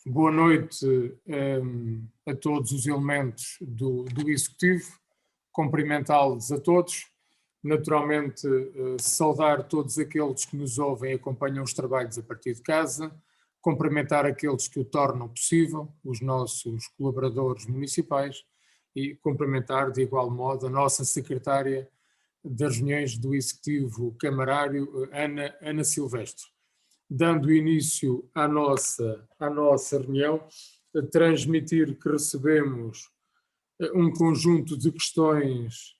Boa noite a todos os elementos do Executivo, cumprimentá-los a todos, naturalmente saudar todos aqueles que nos ouvem e acompanham os trabalhos a partir de casa, cumprimentar aqueles que o tornam possível, os nossos colaboradores municipais, e cumprimentar de igual modo a nossa secretária das reuniões do Executivo Camarário, Ana Silvestre. Dando início à nossa reunião, transmitir que recebemos um conjunto de questões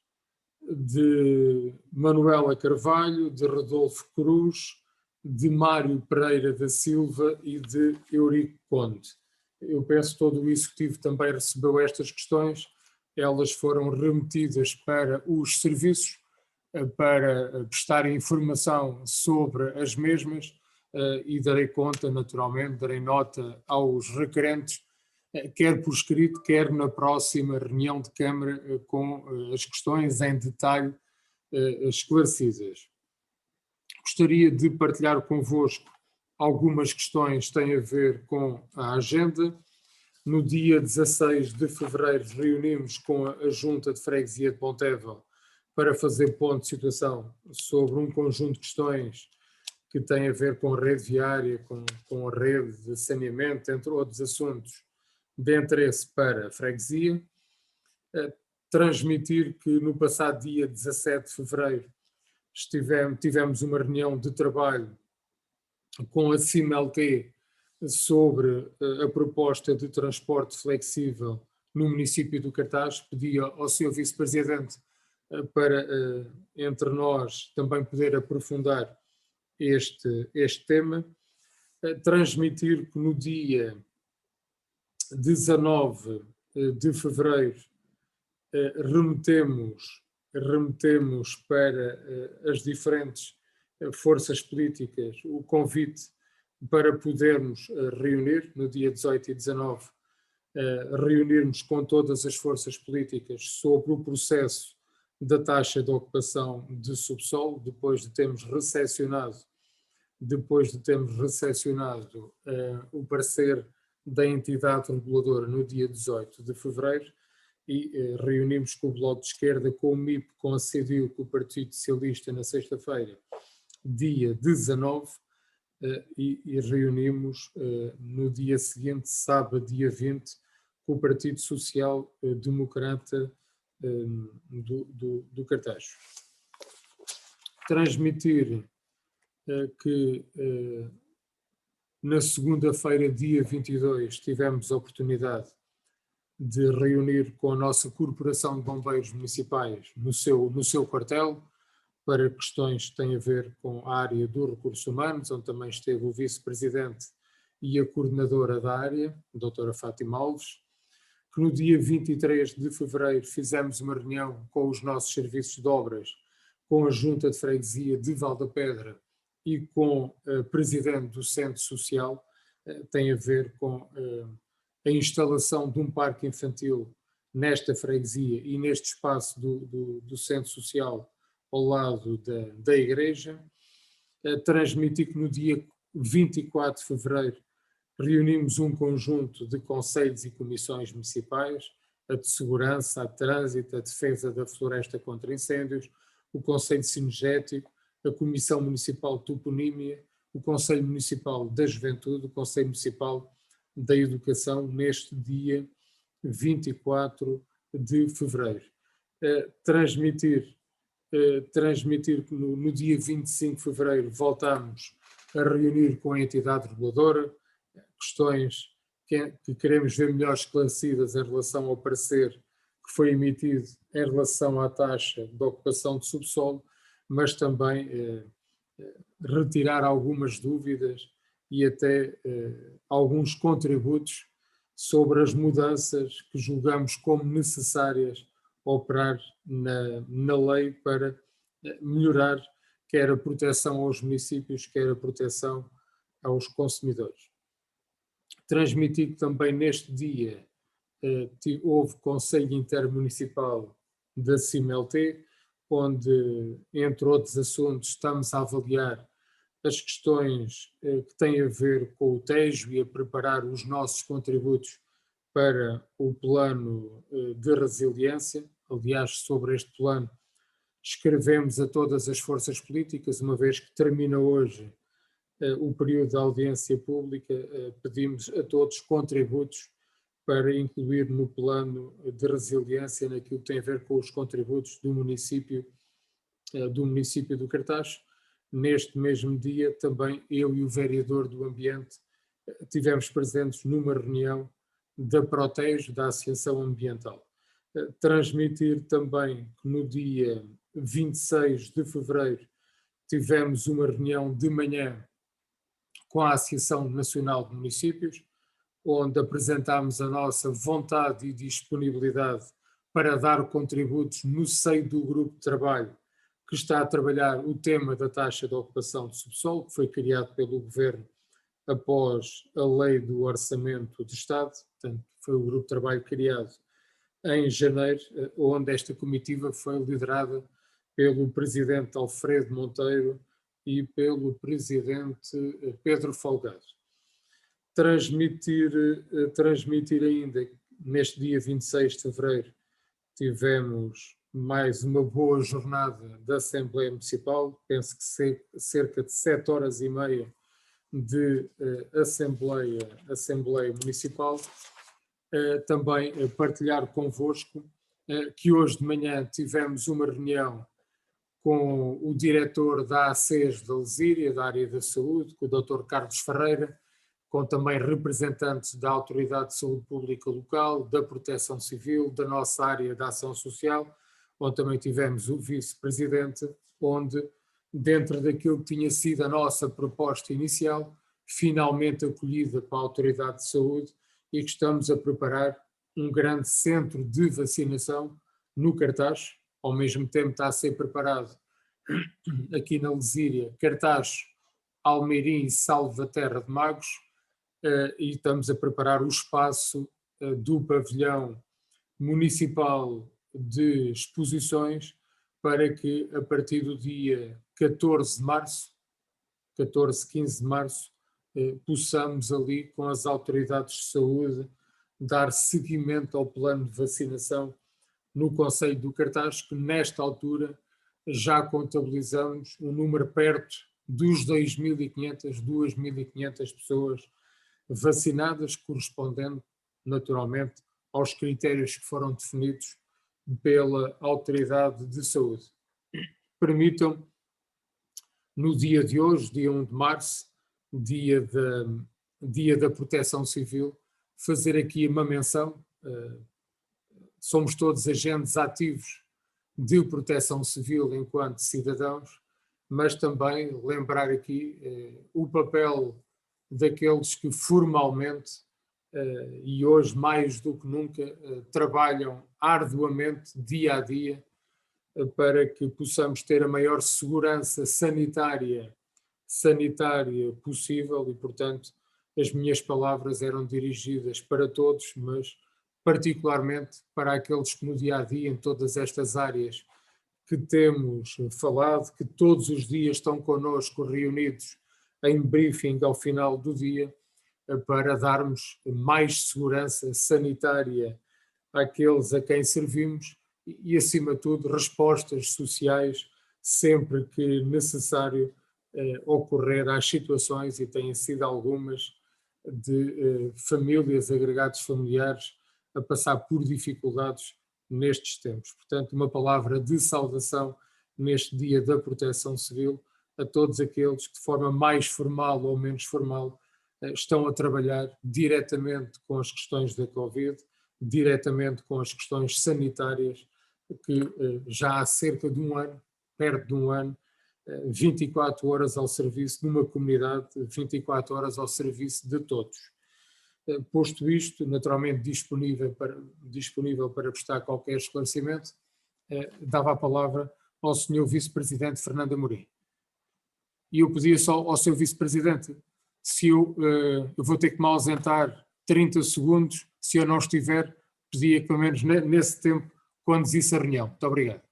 de Manuela Carvalho, de Rodolfo Cruz, de Mário Pereira da Silva e de Eurico Conde. Eu penso que todo o Executivo também recebeu estas questões, elas foram remetidas para os serviços para prestarem informação sobre as mesmas, e darei conta, naturalmente, darei nota aos requerentes, quer por escrito, quer na próxima reunião de Câmara, com as questões em detalhe esclarecidas. Gostaria de partilhar convosco algumas questões que têm a ver com a agenda. No dia 16 de fevereiro reunimos com a Junta de Freguesia de Ponteva para fazer ponto de situação sobre um conjunto de questões que tem a ver com a rede viária, com a rede de saneamento, entre outros assuntos de interesse para a freguesia. Transmitir que no passado dia 17 de fevereiro tivemos uma reunião de trabalho com a CIMLT sobre a proposta de transporte flexível no município do Cartaz. Pedi ao Sr. Vice-Presidente para, entre nós, também poder aprofundar este tema. Transmitir que no dia 19 de fevereiro remetemos para as diferentes forças políticas o convite para podermos reunir no dia 18 e 19, reunirmos com todas as forças políticas sobre o processo da taxa de ocupação de subsolo, depois de termos recepcionado o parecer da entidade reguladora no dia 18 de fevereiro, e reunimos com o Bloco de Esquerda, com o MIP, com a CDU, com o Partido Socialista na sexta-feira, dia 19, e reunimos no dia seguinte, sábado, dia 20, com o Partido Social Democrata do Cartaxo. Transmitir que na segunda-feira, dia 22, tivemos a oportunidade de reunir com a nossa Corporação de Bombeiros Municipais no seu quartel, para questões que têm a ver com a área dos recursos humanos, onde também esteve o Vice-Presidente e a Coordenadora da área, a doutora Fátima Alves, que no dia 23 de fevereiro fizemos uma reunião com os nossos serviços de obras, com a Junta de Freguesia de Valdapedra e com a Presidente do Centro Social. Tem a ver com a instalação de um parque infantil nesta freguesia e neste espaço do Centro Social ao lado da igreja. Transmiti que no dia 24 de fevereiro reunimos um conjunto de conselhos e comissões municipais, a de segurança, a de trânsito, a defesa da floresta contra incêndios, o Conselho Cinegético, a Comissão Municipal de Toponímia, o Conselho Municipal da Juventude, o Conselho Municipal da Educação, neste dia 24 de fevereiro. Transmitir que no dia 25 de fevereiro voltamos a reunir com a entidade reguladora, questões que queremos ver melhor esclarecidas em relação ao parecer que foi emitido em relação à taxa de ocupação de subsolo, mas também retirar algumas dúvidas e até alguns contributos sobre as mudanças que julgamos como necessárias operar na lei para melhorar quer a proteção aos municípios, quer a proteção aos consumidores. Transmiti que também neste dia houve Conselho Intermunicipal da CIMLT, onde, entre outros assuntos, estamos a avaliar as questões que têm a ver com o Tejo e a preparar os nossos contributos para o plano de resiliência. Aliás, sobre este plano, escrevemos a todas as forças políticas, uma vez que termina hoje o período da audiência pública, pedimos a todos contributos para incluir no plano de resiliência naquilo que tem a ver com os contributos do município do Cartaz. Neste mesmo dia, também eu e o vereador do Ambiente tivemos presentes numa reunião da Protejo, da Associação Ambiental. Transmitir também que no dia 26 de fevereiro tivemos uma reunião de manhã com a Associação Nacional de Municípios, onde apresentámos a nossa vontade e disponibilidade para dar contributos no seio do grupo de trabalho que está a trabalhar o tema da taxa de ocupação de subsolo, que foi criado pelo Governo após a Lei do Orçamento de Estado. Portanto, foi o grupo de trabalho criado em janeiro, onde esta comitiva foi liderada pelo Presidente Alfredo Monteiro e pelo Presidente Pedro Folgado. Transmitir ainda, neste dia 26 de fevereiro, tivemos mais uma boa jornada da Assembleia Municipal, penso que cerca de 7 horas e meia de Assembleia Municipal. Também partilhar convosco que hoje de manhã tivemos uma reunião com o diretor da ACES da Lesíria, da área da saúde, com o Dr. Carlos Ferreira, com também representantes da Autoridade de Saúde Pública Local, da Proteção Civil, da nossa área da Ação Social, onde também tivemos o vice-presidente, onde, dentro daquilo que tinha sido a nossa proposta inicial, finalmente acolhida para a Autoridade de Saúde, e que estamos a preparar um grande centro de vacinação no Cartaz. Ao mesmo tempo está a ser preparado aqui na Lesíria, Cartaz, Almeirim e Salvaterra de Magos, e estamos a preparar o espaço do pavilhão municipal de exposições para que a partir do dia 14 de março, 15 de março, possamos ali com as autoridades de saúde dar seguimento ao plano de vacinação no concelho do Cartaz, que nesta altura já contabilizamos um número perto dos 2.500 pessoas vacinadas, correspondendo naturalmente aos critérios que foram definidos pela Autoridade de Saúde. Permitam, no dia de hoje, dia 1 de março, dia da Proteção Civil, fazer aqui uma menção. Somos todos agentes ativos de proteção civil enquanto cidadãos, mas também lembrar aqui o papel daqueles que formalmente e hoje mais do que nunca trabalham arduamente dia a dia para que possamos ter a maior segurança sanitária possível e, portanto, as minhas palavras eram dirigidas para todos, mas particularmente para aqueles que no dia-a-dia, em todas estas áreas que temos falado, que todos os dias estão connosco reunidos em briefing ao final do dia, para darmos mais segurança sanitária àqueles a quem servimos e, acima de tudo, respostas sociais sempre que necessário ocorrer às situações, e têm sido algumas, de famílias, agregados familiares, a passar por dificuldades nestes tempos. Portanto, uma palavra de saudação neste Dia da Proteção Civil a todos aqueles que, de forma mais formal ou menos formal, estão a trabalhar diretamente com as questões da Covid, diretamente com as questões sanitárias, que já há cerca de um ano, perto de um ano, 24 horas ao serviço de uma comunidade, 24 horas ao serviço de todos. Posto isto, naturalmente disponível para prestar qualquer esclarecimento, dava a palavra ao Sr. Vice-Presidente Fernando Amorim. E eu pedia só ao Sr. Vice-Presidente, se eu vou ter que me ausentar 30 segundos, se eu não estiver, pedia que pelo menos nesse tempo conduzisse a reunião. Muito obrigado.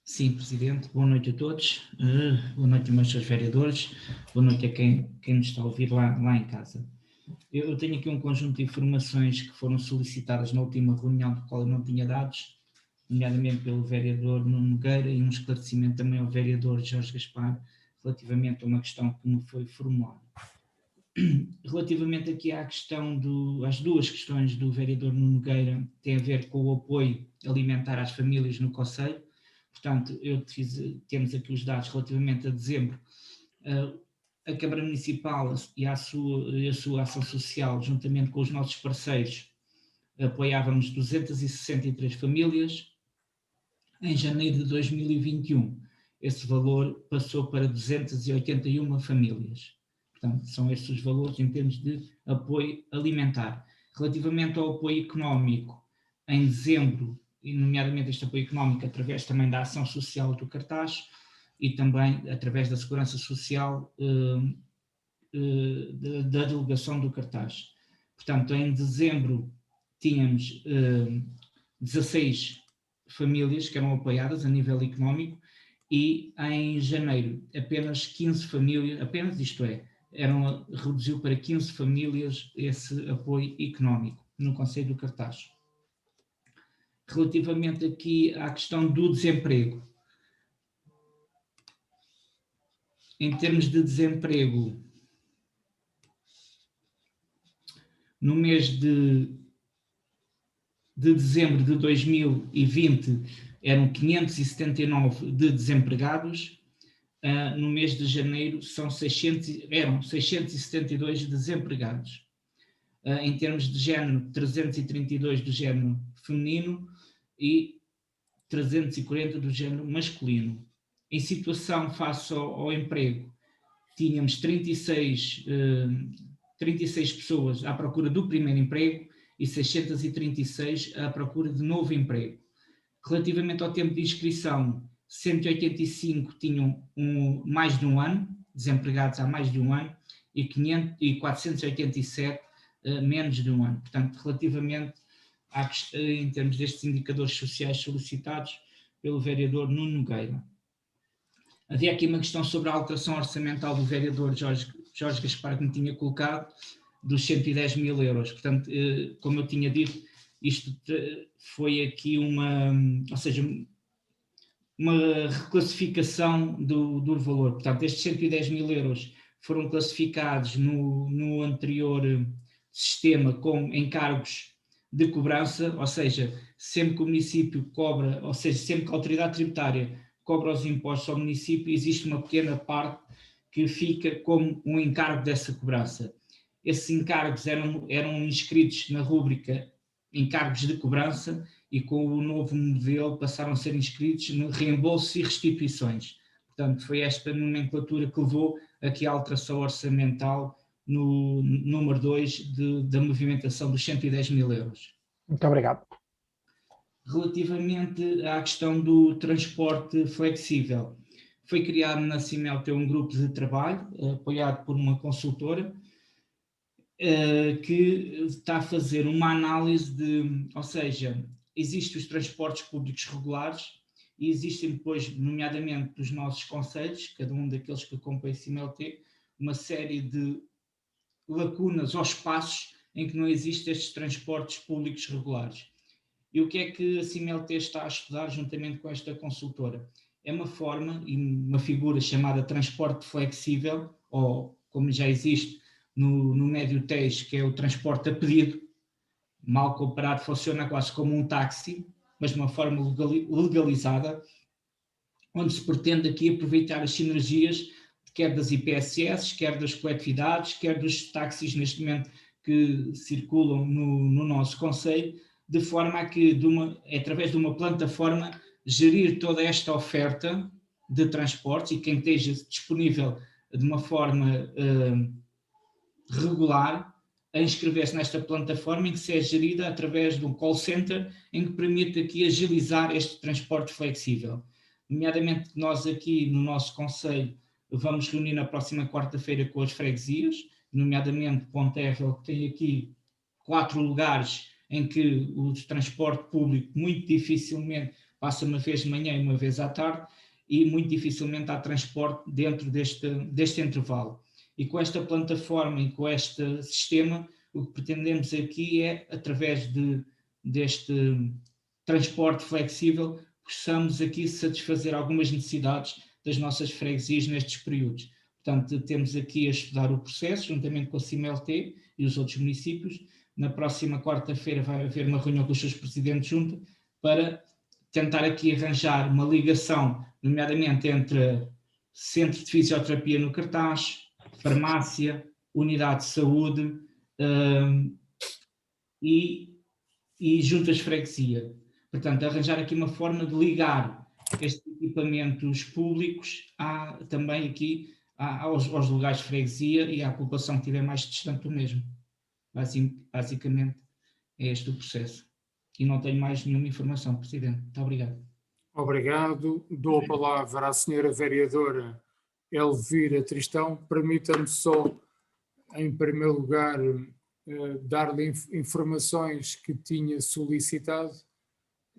Sim, Presidente. Boa noite a todos. Boa noite, meus senhores vereadores. Boa noite a quem nos está a ouvir lá em casa. Eu tenho aqui um conjunto de informações que foram solicitadas na última reunião, do qual eu não tinha dados, nomeadamente pelo vereador Nuno Nogueira, e um esclarecimento também ao vereador Jorge Gaspar, relativamente a uma questão que me foi formulada. Relativamente aqui às duas questões do vereador Nuno Nogueira, tem a ver com o apoio alimentar às famílias no concelho. Portanto, temos aqui os dados relativamente a dezembro. A Câmara Municipal e a sua ação social, juntamente com os nossos parceiros, apoiávamos 263 famílias. Em janeiro de 2021, esse valor passou para 281 famílias. Portanto, são estes os valores em termos de apoio alimentar. Relativamente ao apoio económico, em dezembro, e nomeadamente este apoio económico através também da ação social do cartaz e também através da segurança social da delegação do cartaz. Portanto, em dezembro tínhamos 16 famílias que eram apoiadas a nível económico e em janeiro apenas 15 famílias, reduziu para 15 famílias esse apoio económico no Concelho do Cartaz. Relativamente aqui à questão do desemprego, em termos de desemprego, no mês de dezembro de 2020 eram 579 de desempregados, no mês de janeiro eram 672 desempregados. Em termos de género, 332 do género feminino e 340 do género masculino. Em situação face ao emprego, tínhamos 36 pessoas à procura do primeiro emprego e 636 à procura de novo emprego. Relativamente ao tempo de inscrição, 185 tinham mais de um ano, desempregados há mais de um ano, e 487 menos de um ano. Portanto, relativamente em termos destes indicadores sociais solicitados pelo vereador Nuno Nogueira. Havia aqui uma questão sobre a alteração orçamental do vereador Jorge Gaspar, que me tinha colocado, dos 110 mil euros. Portanto, como eu tinha dito, isto foi aqui uma reclassificação do valor. Portanto, estes 110 mil euros foram classificados no anterior sistema como encargos de cobrança, ou seja, sempre que o município cobra, ou seja, sempre que a autoridade tributária cobra os impostos ao município, existe uma pequena parte que fica como um encargo dessa cobrança. Esses encargos eram inscritos na rúbrica encargos de cobrança e com o novo modelo passaram a ser inscritos no reembolso e restituições. Portanto, foi esta nomenclatura que levou aqui à alteração orçamental no número 2 da movimentação dos 110 mil euros. Muito obrigado. Relativamente à questão do transporte flexível, foi criado na Cimelte um grupo de trabalho, apoiado por uma consultora, que está a fazer uma análise ou seja, existem os transportes públicos regulares e existem depois, nomeadamente dos nossos concelhos, cada um daqueles que acompanha a Cimelte, uma série de lacunas ou espaços em que não existem estes transportes públicos regulares. E o que é que a Cimelte está a estudar juntamente com esta consultora? É uma forma e uma figura chamada transporte flexível, ou como já existe no médio tejo, que é o transporte a pedido. Mal comparado, funciona quase como um táxi, mas de uma forma legalizada, onde se pretende aqui aproveitar as sinergias, quer das IPSS, quer das coletividades, quer dos táxis neste momento que circulam no nosso concelho, de forma a que, através de uma plataforma, gerir toda esta oferta de transportes e quem esteja disponível de uma forma regular a inscrever-se nesta plataforma em que se é gerida através de um call center em que permite aqui agilizar este transporte flexível. Nomeadamente nós aqui no nosso concelho vamos reunir na próxima quarta-feira com as freguesias, nomeadamente Pontevel, que tem aqui 4 lugares em que o transporte público muito dificilmente passa uma vez de manhã e uma vez à tarde, e muito dificilmente há transporte dentro deste intervalo. E com esta plataforma e com este sistema, o que pretendemos aqui é, através deste transporte flexível, possamos aqui satisfazer algumas necessidades das nossas freguesias nestes períodos. Portanto, temos aqui a estudar o processo, juntamente com a CIMLT e os outros municípios. Na próxima quarta-feira vai haver uma reunião com os seus presidentes junto para tentar aqui arranjar uma ligação, nomeadamente entre centro de fisioterapia no Cartaz, farmácia, unidade de saúde e juntas de freguesia. Portanto, arranjar aqui uma forma de ligar estes equipamentos públicos também aqui aos lugares de freguesia e à população que estiver mais distante do mesmo. Basicamente é este o processo. E não tenho mais nenhuma informação, Presidente. Muito obrigado. Obrigado. Dou a palavra à senhora vereadora Elvira Tristão. Permita-me só, em primeiro lugar, dar-lhe informações que tinha solicitado,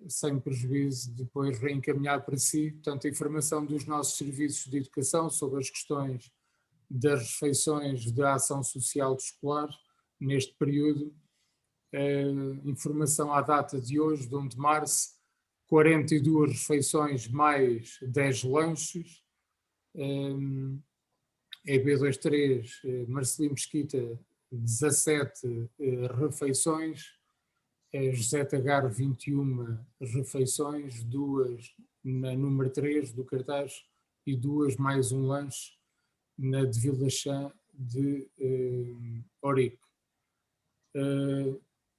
sem prejuízo de depois reencaminhar para si. Portanto, a informação dos nossos serviços de educação sobre as questões das refeições da ação social escolar neste período. Informação à data de hoje, de 1 de março, 42 refeições mais 10 lanches. EB23, Marcelino Mesquita, 17 refeições. José Tagar, 21 refeições, 2 na número 3 do cartaz e 2 mais um lanche na de Vila Chã de Orique.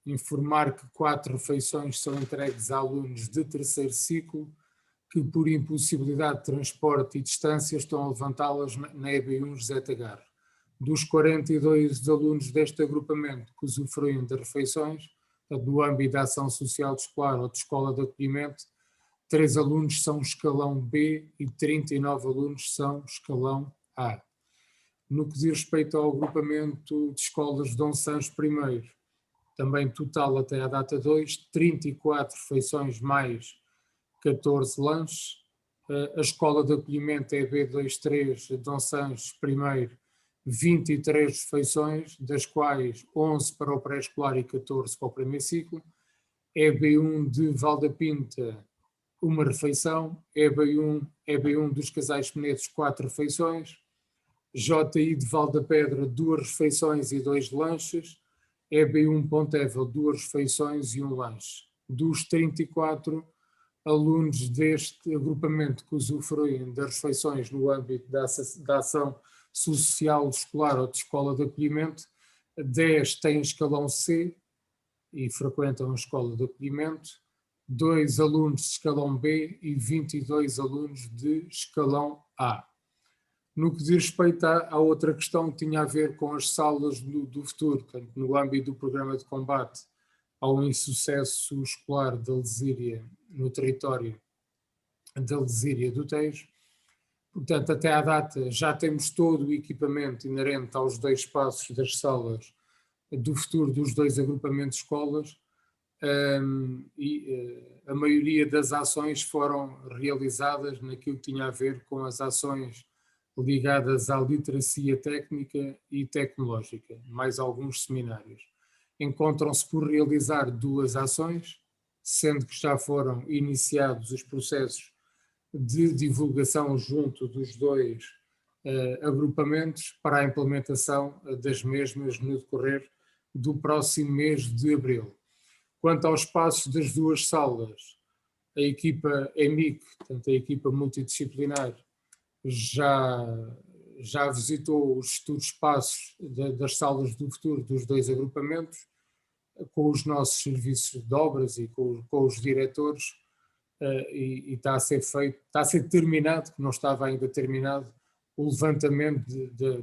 Informar que 4 refeições são entregues a alunos de terceiro ciclo que, por impossibilidade de transporte e distância, estão a levantá-las na EB1 José Tagar. Dos 42 alunos deste agrupamento que usufruem de refeições, no âmbito da ação social escolar ou de escola de acolhimento, 3 alunos são escalão B e 39 alunos são escalão A. No que diz respeito ao agrupamento de escolas de Dom Sancho I, também total até à data 2, 34 refeições mais 14 lanches. A escola de acolhimento é EB23 Dom Sancho I, 23 refeições, das quais 11 para o pré-escolar e 14 para o primeiro ciclo. EB1 de Valdapinta, 1 refeição. EB1 dos Casais Penedos, 4 refeições. JI de Valdapedra, 2 refeições e 2 lanches. EB1 Pontevel, 2 refeições e 1 lanche. Dos 34 alunos deste agrupamento que usufruem das refeições no âmbito da ação social escolar ou de escola de acolhimento, 10 têm escalão C e frequentam a escola de acolhimento, 2 alunos de escalão B e 22 alunos de escalão A. No que diz respeito à outra questão que tinha a ver com as salas do futuro, portanto, no âmbito do programa de combate ao insucesso escolar da lesíria no território da lesíria do Tejo, portanto, até à data já temos todo o equipamento inerente aos 2 espaços das salas do futuro dos 2 agrupamentos de escolas, e a maioria das ações foram realizadas naquilo que tinha a ver com as ações ligadas à literacia técnica e tecnológica, mais alguns seminários. Encontram-se por realizar 2 ações, sendo que já foram iniciados os processos de divulgação junto dos 2 agrupamentos para a implementação das mesmas no decorrer do próximo mês de abril. Quanto aos espaços das 2 salas, a equipa EMIC, portanto a equipa multidisciplinar, já visitou os futuros espaços das salas do futuro dos 2 agrupamentos, com os nossos serviços de obras e com os diretores, e está a ser feito, está a ser terminado, que não estava ainda terminado, o levantamento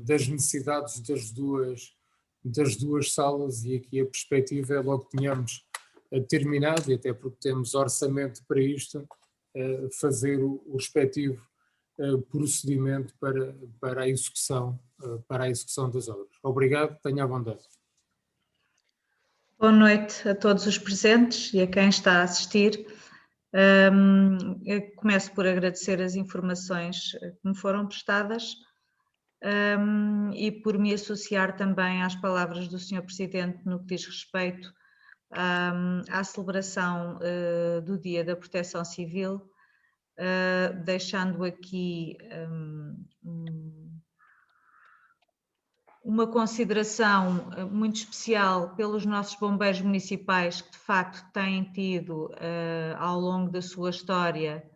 das necessidades das duas salas, e aqui a perspectiva é logo que tenhamos terminado, e até porque temos orçamento para isto, fazer o respectivo procedimento para a execução das obras. Obrigado, tenha a bondade. Boa noite a todos os presentes e a quem está a assistir. Eu começo por agradecer as informações que me foram prestadas e por me associar também às palavras do Sr. Presidente no que diz respeito à celebração do Dia da Proteção Civil, deixando aqui uma consideração muito especial pelos nossos bombeiros municipais, que de facto têm tido ao longo da sua história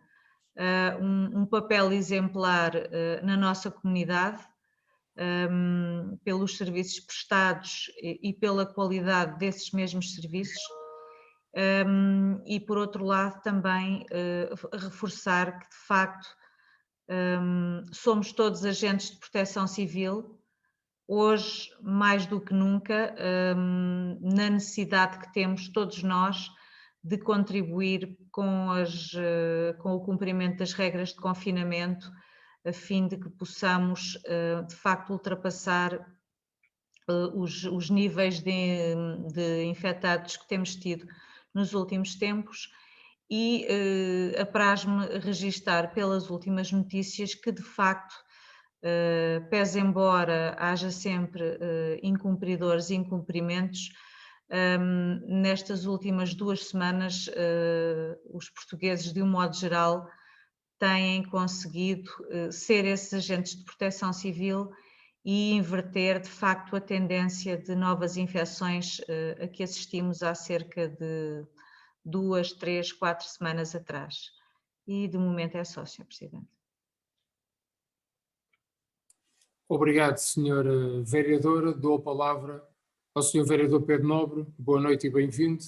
um papel exemplar na nossa comunidade, pelos serviços prestados e pela qualidade desses mesmos serviços. E por outro lado também reforçar que de facto somos todos agentes de proteção civil, hoje mais do que nunca, na necessidade que temos todos nós de contribuir com o cumprimento das regras de confinamento, a fim de que possamos de facto ultrapassar os níveis de infectados que temos tido nos últimos tempos, e apraz-me registar pelas últimas notícias que de facto, pese embora haja sempre incumpridores e incumprimentos, nestas últimas 2 semanas os portugueses, de um modo geral, têm conseguido ser esses agentes de proteção civil e inverter de facto a tendência de novas infecções a que assistimos há cerca de 2, 3, 4 semanas atrás. E de momento é só, Sr. Presidente. Obrigado, Sra. Vereadora. Dou a palavra ao Sr. Vereador Pedro Nobre. Boa noite e bem-vindo.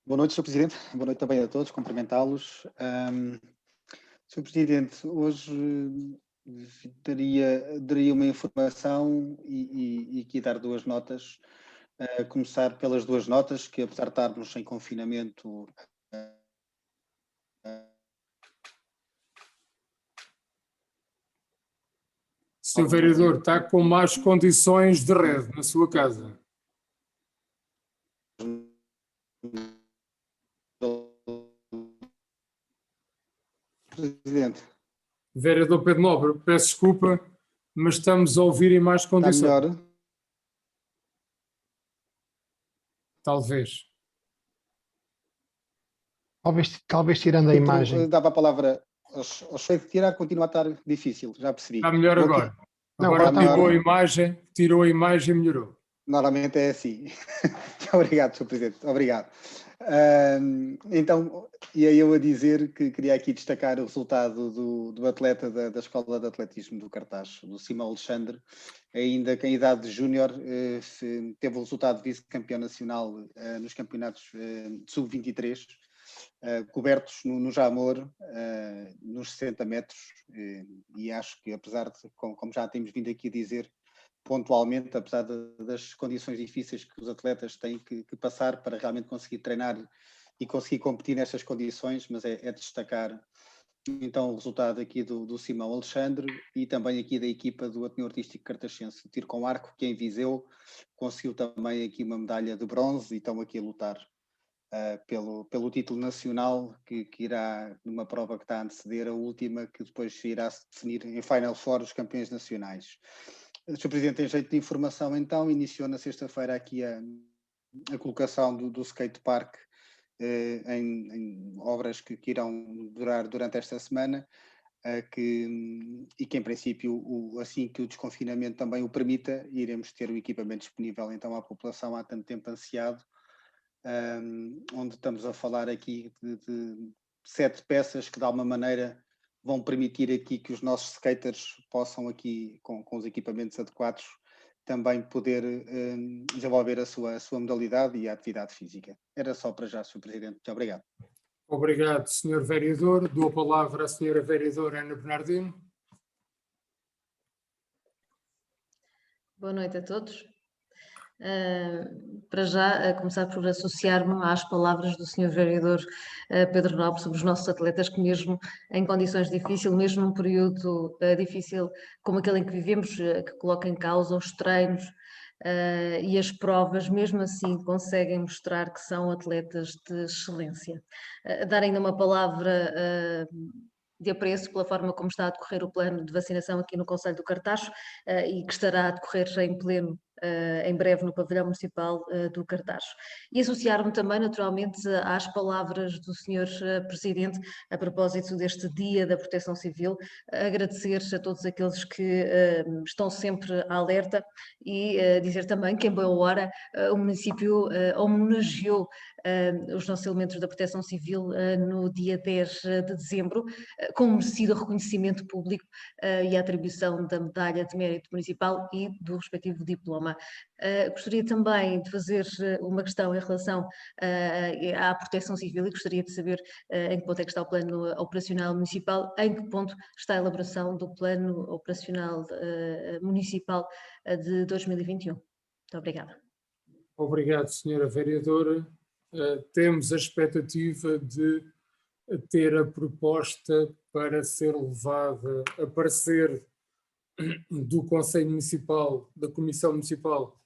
Boa noite, Sr. Presidente. Boa noite também a todos, cumprimentá-los. Sr. Presidente, hoje daria uma informação e aqui dar 2 notas. Começar pelas 2 notas, que apesar de estarmos em confinamento, Sr. Vereador, está com más condições de rede na sua casa. Presidente. Vereador Pedro Nobre, peço desculpa, mas estamos a ouvir em más condições. Está melhor? Talvez. Talvez tirando a imagem. Dava a palavra ao chefe de tirar, continua a estar difícil, já percebi. Está melhor agora. Não, Agora está melhor. tirou a imagem e melhorou. Normalmente é assim. Obrigado, Sr. Presidente. Obrigado. Então, ia eu a dizer que queria aqui destacar o resultado do atleta da Escola de Atletismo do Cartaz, do Simão Alexandre, ainda que em idade de júnior teve o resultado de vice-campeão nacional nos campeonatos de sub-23, cobertos no Jamor, nos 60 metros, e acho que apesar de, como já temos vindo aqui a dizer, pontualmente, apesar das condições difíceis que os atletas têm que passar para realmente conseguir treinar e conseguir competir nestas condições, mas é destacar então o resultado aqui do Simão Alexandre e também aqui da equipa do Ateneu Artístico Cartaxense, tiro com arco, que em Viseu conseguiu também aqui uma medalha de bronze e estão aqui a lutar pelo título nacional, que irá numa prova que está a anteceder a última, que depois irá se definir em Final Four os campeões nacionais. Sr. Presidente, em jeito de informação, então, iniciou na sexta-feira aqui a colocação do skatepark em obras que irão durar durante esta semana, e que em princípio, assim que o desconfinamento também o permita, iremos ter o equipamento disponível então à população há tanto tempo ansiado, onde estamos a falar aqui de 7 peças que de alguma maneira vão permitir aqui que os nossos skaters possam aqui, com os equipamentos adequados, também poder desenvolver a sua modalidade e a atividade física. Era só para já, Sr. Presidente. Muito obrigado. Obrigado, Sr. Vereador. Dou a palavra à Sra. Vereadora Ana Bernardino. Boa noite a todos. Para já, começar por associar-me às palavras do Sr. Vereador Pedro Nobre sobre os nossos atletas que mesmo em condições difíceis, mesmo num período difícil como aquele em que vivemos, que coloca em causa os treinos, e as provas, mesmo assim, conseguem mostrar que são atletas de excelência. Dar ainda uma palavra de apreço pela forma como está a decorrer o plano de vacinação aqui no Concelho do Cartaxo e que estará a decorrer em pleno em breve no pavilhão municipal do Cartaxo. E associar-me também naturalmente às palavras do Sr. Presidente a propósito deste Dia da Proteção Civil, agradecer a todos aqueles que estão sempre alerta e dizer também que em boa hora o município homenageou os nossos elementos da Proteção Civil no dia 10 de dezembro, com merecido reconhecimento público e a atribuição da Medalha de Mérito Municipal e do respectivo diploma. Gostaria também de fazer uma questão em relação à Proteção Civil e gostaria de saber em que ponto é que está o plano operacional municipal, em que ponto está a elaboração do plano operacional municipal de 2021. Muito obrigada. Obrigado, senhora vereadora. Temos a expectativa de ter a proposta para ser levada a parecer do Conselho Municipal, da Comissão Municipal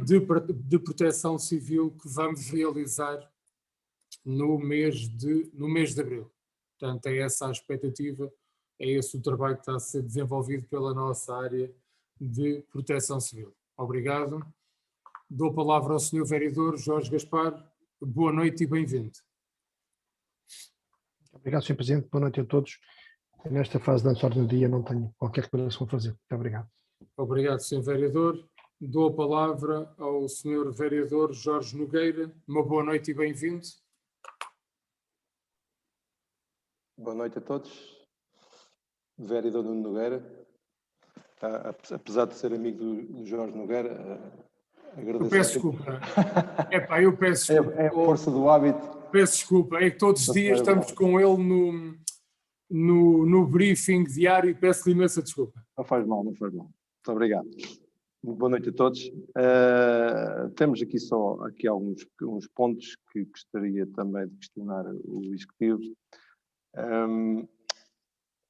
de Proteção Civil, que vamos realizar no mês de abril. Portanto, é essa a expectativa, é esse o trabalho que está a ser desenvolvido pela nossa área de Proteção Civil. Obrigado. Dou a palavra ao Sr. Vereador Jorge Gaspar. Boa noite e bem-vindo. Obrigado, Sr. Presidente. Boa noite a todos. Nesta fase da ordem do dia não tenho qualquer declaração a fazer. Muito obrigado. Obrigado, Sr. Vereador. Dou a palavra ao Sr. Vereador Jorge Nogueira. Uma boa noite e bem-vindo. Boa noite a todos. Vereador Nuno Nogueira. Apesar de ser amigo do Jorge Nogueira, agradeço. Eu peço desculpa. Eu peço desculpa. É a força do hábito. Peço desculpa. É que todos os dias estamos com ele no briefing diário e peço-lhe imensa desculpa. Não faz mal, não faz mal. Muito obrigado. Boa noite a todos. Temos aqui alguns pontos que gostaria também de questionar o Executivo.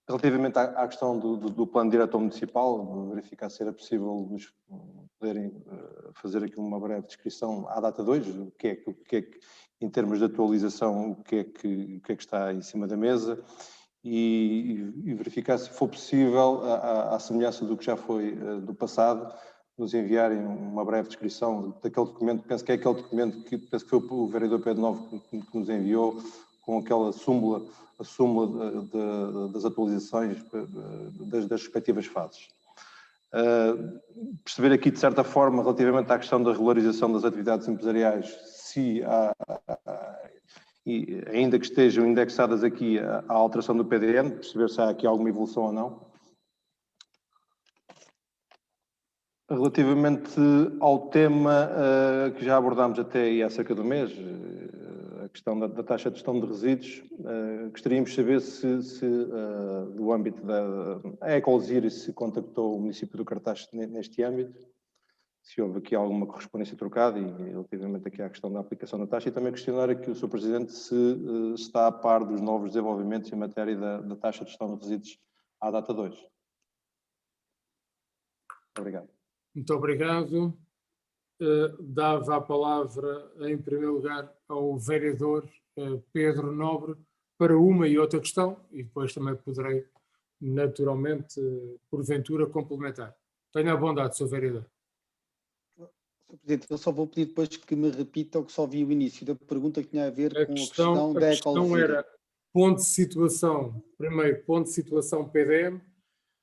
Relativamente à questão do plano diretor municipal, verificar se era possível nos poderem fazer aqui uma breve descrição à data 2, o que é que em termos de atualização, o que é que está em cima da mesa e verificar se for possível, à semelhança do que já foi do passado, nos enviarem uma breve descrição daquele documento. Penso que é aquele documento que penso que foi o vereador Pedro Novo que nos enviou, com aquela súmula das atualizações das respectivas fases. Perceber aqui, de certa forma, relativamente à questão da regularização das atividades empresariais, se e ainda que estejam indexadas aqui à alteração do PDN, perceber se há aqui alguma evolução ou não. Relativamente ao tema que já abordámos até aí há cerca de um mês, a questão da taxa de gestão de resíduos, gostaríamos de saber se do âmbito da Ecolzir se contactou o município do Cartaxo neste âmbito, se houve aqui alguma correspondência trocada e relativamente aqui à questão da aplicação da taxa, e também questionar aqui o Sr. Presidente se está a par dos novos desenvolvimentos em matéria da taxa de gestão de resíduos à data 2. Obrigado. Muito obrigado. Dava a palavra, em primeiro lugar, ao vereador Pedro Nobre para uma e outra questão e depois também poderei, naturalmente, porventura, complementar. Tenha a bondade, Sr. Vereador. Sr. Presidente, eu só vou pedir depois que me repita o que só vi o início da pergunta que tinha a ver com a questão da Ecolzir. A questão era ponto de situação, primeiro ponto de situação PDM,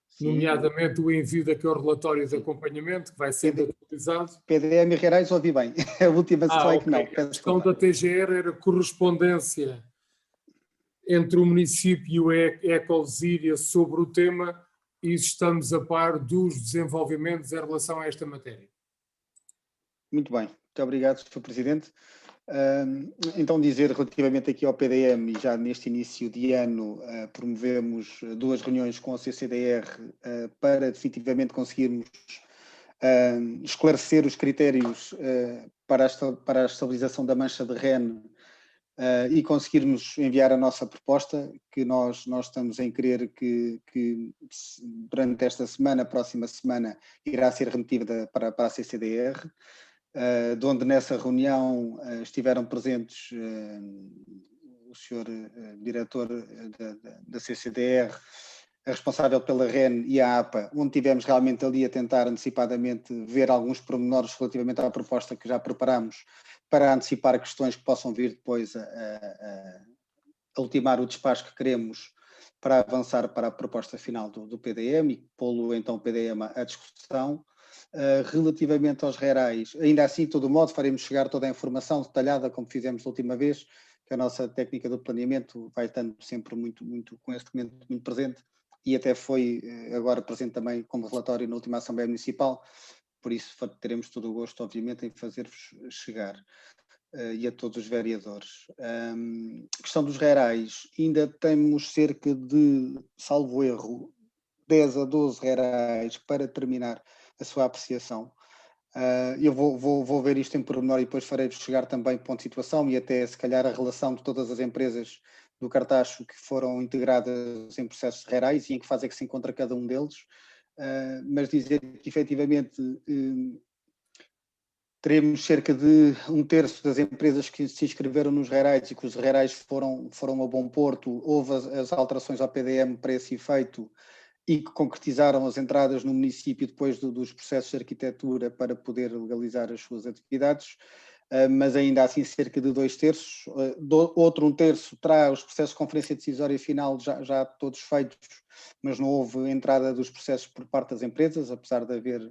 sim, nomeadamente o envio daquele relatório de acompanhamento que vai sendo atualizado. PDM e Reais, ouvi bem. A última só é que não. A questão da TGR era correspondência entre o município e a Ecolzíria sobre o tema e estamos a par dos desenvolvimentos em relação a esta matéria. Muito bem. Muito obrigado, Sr. Presidente. Então dizer relativamente aqui ao PDM, e já neste início de ano promovemos 2 reuniões com a CCDR para definitivamente conseguirmos esclarecer os critérios para a estabilização da mancha de REN e conseguirmos enviar a nossa proposta, que nós estamos em crer que durante esta semana, próxima semana, irá ser remetida para a CCDR, de onde nessa reunião estiveram presentes o senhor diretor da CCDR, a responsável pela REN e a APA, onde tivemos realmente ali a tentar antecipadamente ver alguns pormenores relativamente à proposta que já preparamos para antecipar questões que possam vir depois a ultimar o despacho que queremos para avançar para a proposta final do PDM e pô-lo então o PDM à discussão. Relativamente aos RERAs, ainda assim, de todo modo, faremos chegar toda a informação detalhada, como fizemos da última vez, que a nossa técnica do planeamento vai estando sempre muito com este documento muito presente e até foi agora presente também como relatório na última Assembleia Municipal, por isso teremos todo o gosto, obviamente, em fazer-vos chegar e a todos os vereadores. A questão dos RERAs, ainda temos cerca de, salvo erro, 10 a 12 RERAs para terminar a sua apreciação. Eu vou ver isto em pormenor e depois farei-vos chegar também ponto de situação e até se calhar a relação de todas as empresas do Cartacho que foram integradas em processos de RERAs e em que fase é que se encontra cada um deles, mas dizer que efetivamente teremos cerca de 1/3 das empresas que se inscreveram nos RERAs e que os RERAs foram a bom porto, houve as alterações ao PDM para esse efeito e que concretizaram as entradas no município depois dos processos de arquitetura para poder legalizar as suas atividades, mas ainda assim cerca de 2/3, outro 1/3 terá os processos de conferência decisória final já todos feitos, mas não houve entrada dos processos por parte das empresas, apesar de haver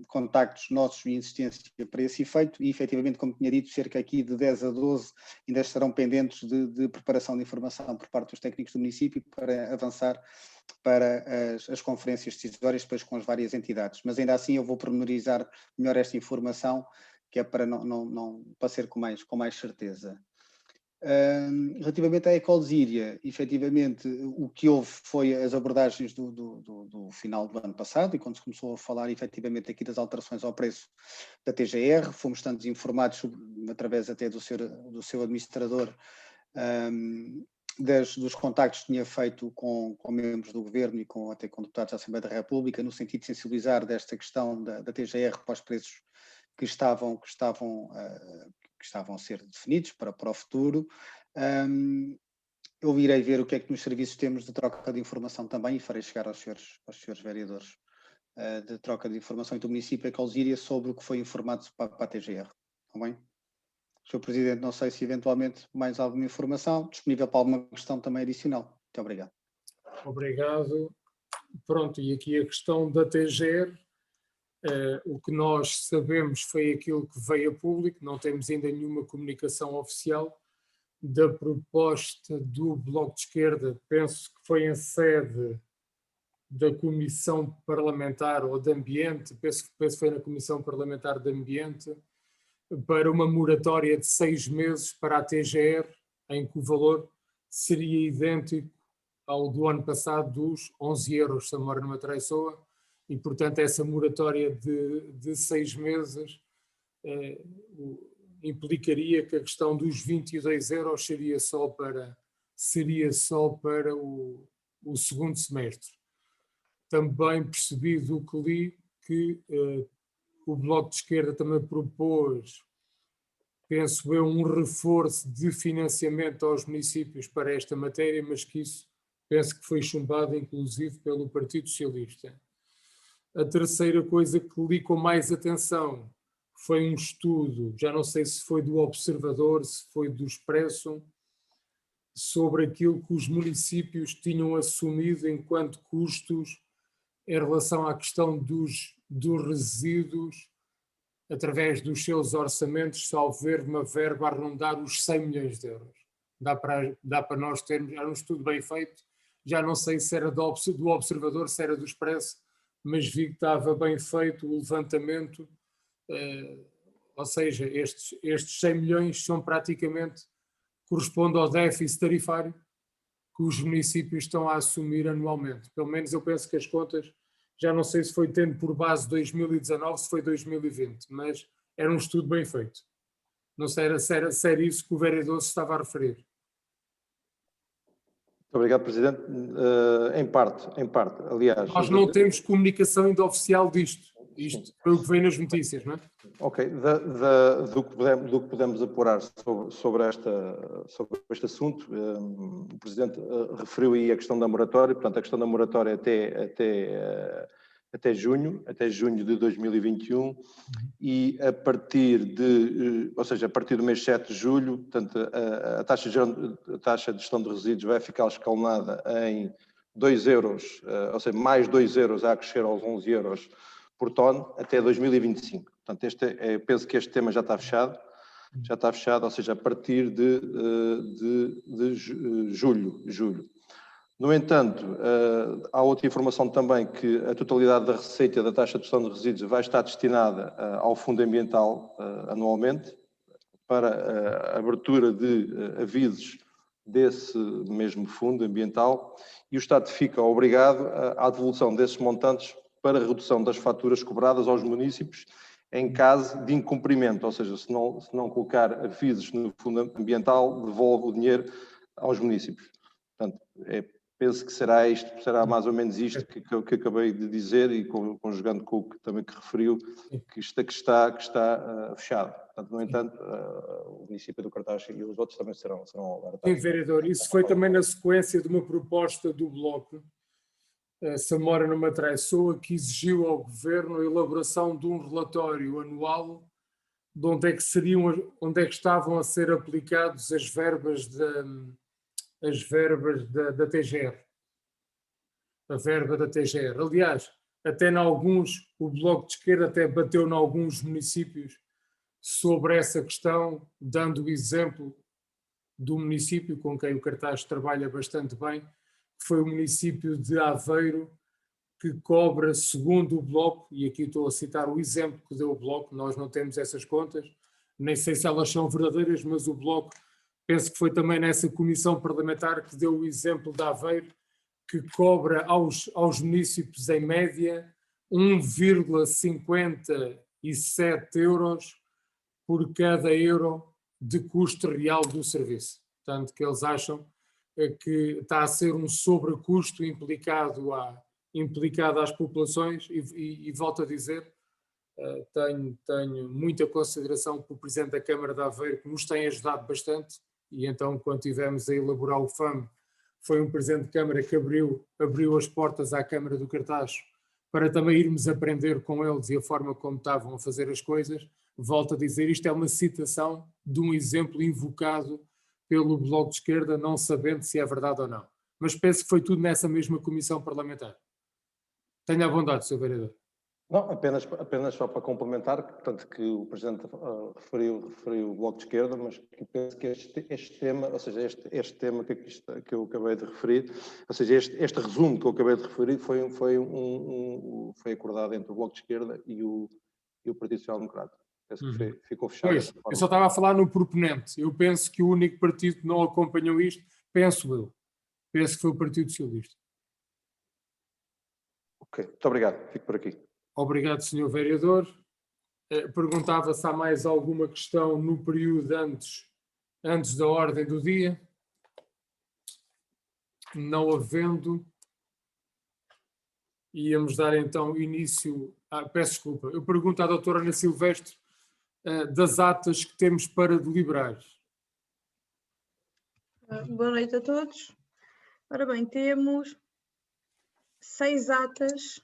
contactos nossos e insistência para esse efeito e efetivamente, como tinha dito, cerca aqui de 10 a 12 ainda estarão pendentes de preparação de informação por parte dos técnicos do município para avançar para as conferências decisórias depois com as várias entidades, mas ainda assim eu vou pormenorizar melhor esta informação, que é para para ser com mais certeza. Relativamente à Ecolsíria, efetivamente o que houve foi as abordagens do final do ano passado e quando se começou a falar efetivamente aqui das alterações ao preço da TGR, fomos tanto informados através até do seu administrador dos contactos que tinha feito com membros do Governo e até com deputados da Assembleia da República no sentido de sensibilizar desta questão da TGR para os preços que estavam a ser definidos para o futuro. Eu irei ver o que é que nos serviços temos de troca de informação também e farei chegar aos senhores vereadores de troca de informação entre o município e a Ecolsíria sobre o que foi informado para a TGR. Está bem? Sr. Presidente, não sei se eventualmente mais alguma informação disponível para alguma questão também adicional. Muito obrigado. Obrigado. Pronto, e aqui a questão da TGR. O que nós sabemos foi aquilo que veio a público, não temos ainda nenhuma comunicação oficial da proposta do Bloco de Esquerda, penso que foi em sede da Comissão Parlamentar ou de Ambiente, penso que foi na Comissão Parlamentar de Ambiente, para uma moratória de 6 meses para a TGR, em que o valor seria idêntico ao do ano passado dos 11 euros, se a memória não me traiçoa, e, portanto, essa moratória de 6 meses implicaria que a questão dos 22 euros seria só para o segundo semestre. Também percebi do que li que o Bloco de Esquerda também propôs, penso eu, um reforço de financiamento aos municípios para esta matéria, mas que isso penso que foi chumbado inclusive pelo Partido Socialista. A terceira coisa que li com mais atenção foi um estudo, já não sei se foi do Observador, se foi do Expresso, sobre aquilo que os municípios tinham assumido enquanto custos em relação à questão dos resíduos, através dos seus orçamentos, salvo ver uma verba a rondar os 100 milhões de euros. Dá para nós termos, era um estudo bem feito, já não sei se era do Observador, se era do Expresso, mas vi que estava bem feito o levantamento, ou seja, estes 100 milhões são praticamente, correspondem ao déficit tarifário que os municípios estão a assumir anualmente. Pelo menos eu penso que as contas, já não sei se foi tendo por base 2019, se foi 2020, mas era um estudo bem feito. Não sei se era isso que o vereador se estava a referir. Muito obrigado, Presidente. Em parte, aliás. Nós não temos comunicação ainda oficial disto. Isto foi o que veio nas notícias, não é? Ok, do que podemos apurar sobre este assunto, o Presidente referiu aí a questão da moratória, portanto a questão da moratória até junho de 2021 e a partir do mês 7 de julho, portanto a taxa de gestão de resíduos vai ficar escalonada em 2 euros, ou seja, mais 2 euros a crescer aos 11 euros por tonne até 2025. Portanto, penso que este tema já está fechado, ou seja, a partir de julho. No entanto, há outra informação também que a totalidade da receita da taxa de gestão de resíduos vai estar destinada ao Fundo Ambiental anualmente para a abertura de avisos desse mesmo Fundo Ambiental e o Estado fica obrigado à devolução desses montantes para a redução das faturas cobradas aos municípios em caso de incumprimento, ou seja, se não colocar avisos no Fundo Ambiental, devolve o dinheiro aos municípios. Portanto, penso que será mais ou menos isto que acabei de dizer e conjugando com o que também referiu, que está fechado. Portanto, no entanto, o município do Cartaz e os outros também serão alertados. Sim, vereador, isso foi também na sequência de uma proposta do Bloco, Samora não me atraiçoa, que exigiu ao Governo a elaboração de um relatório anual de onde é que estavam a ser aplicados as verbas da TGR. A verba da TGR. Aliás, até em alguns, o Bloco de Esquerda até bateu em alguns municípios sobre essa questão, dando o exemplo do município com quem o Cartaz trabalha bastante bem, que foi o município de Aveiro, que cobra, segundo o Bloco, e aqui estou a citar o exemplo que deu o Bloco, nós não temos essas contas, nem sei se elas são verdadeiras, mas o Bloco, penso que foi também nessa comissão parlamentar que deu o exemplo de Aveiro, que cobra aos municípios, em média, 1,57 euros por cada euro de custo real do serviço. Portanto, que eles acham que está a ser um sobrecusto implicado às populações e volto a dizer, tenho muita consideração pelo Presidente da Câmara de Aveiro, que nos tem ajudado bastante, e então quando estivemos a elaborar o FAM, foi um Presidente de Câmara que abriu as portas à Câmara do Cartaz para também irmos aprender com eles e a forma como estavam a fazer as coisas. Volto a dizer, isto é uma citação de um exemplo invocado pelo Bloco de Esquerda, não sabendo se é verdade ou não. Mas penso que foi tudo nessa mesma comissão parlamentar. Tenha a bondade, Sr. Vereador. Não, apenas só para complementar, portanto, que o Presidente referiu o Bloco de Esquerda, mas que penso que este tema, ou seja, este tema que eu acabei de referir, ou seja, este resumo que eu acabei de referir foi acordado entre o Bloco de Esquerda e o Partido Social Democrata. Penso que ficou fechado. Pois, eu só estava a falar no proponente. Eu penso que o único partido que não acompanhou isto, penso que foi o Partido Socialista. Ok, muito obrigado. Fico por aqui. Obrigado, Sr. Vereador. Perguntava se há mais alguma questão no período antes da ordem do dia. Não havendo, íamos dar então início... peço desculpa. Eu pergunto à doutora Ana Silvestre das atas que temos para deliberar. Boa noite a todos. Ora bem, temos 6 atas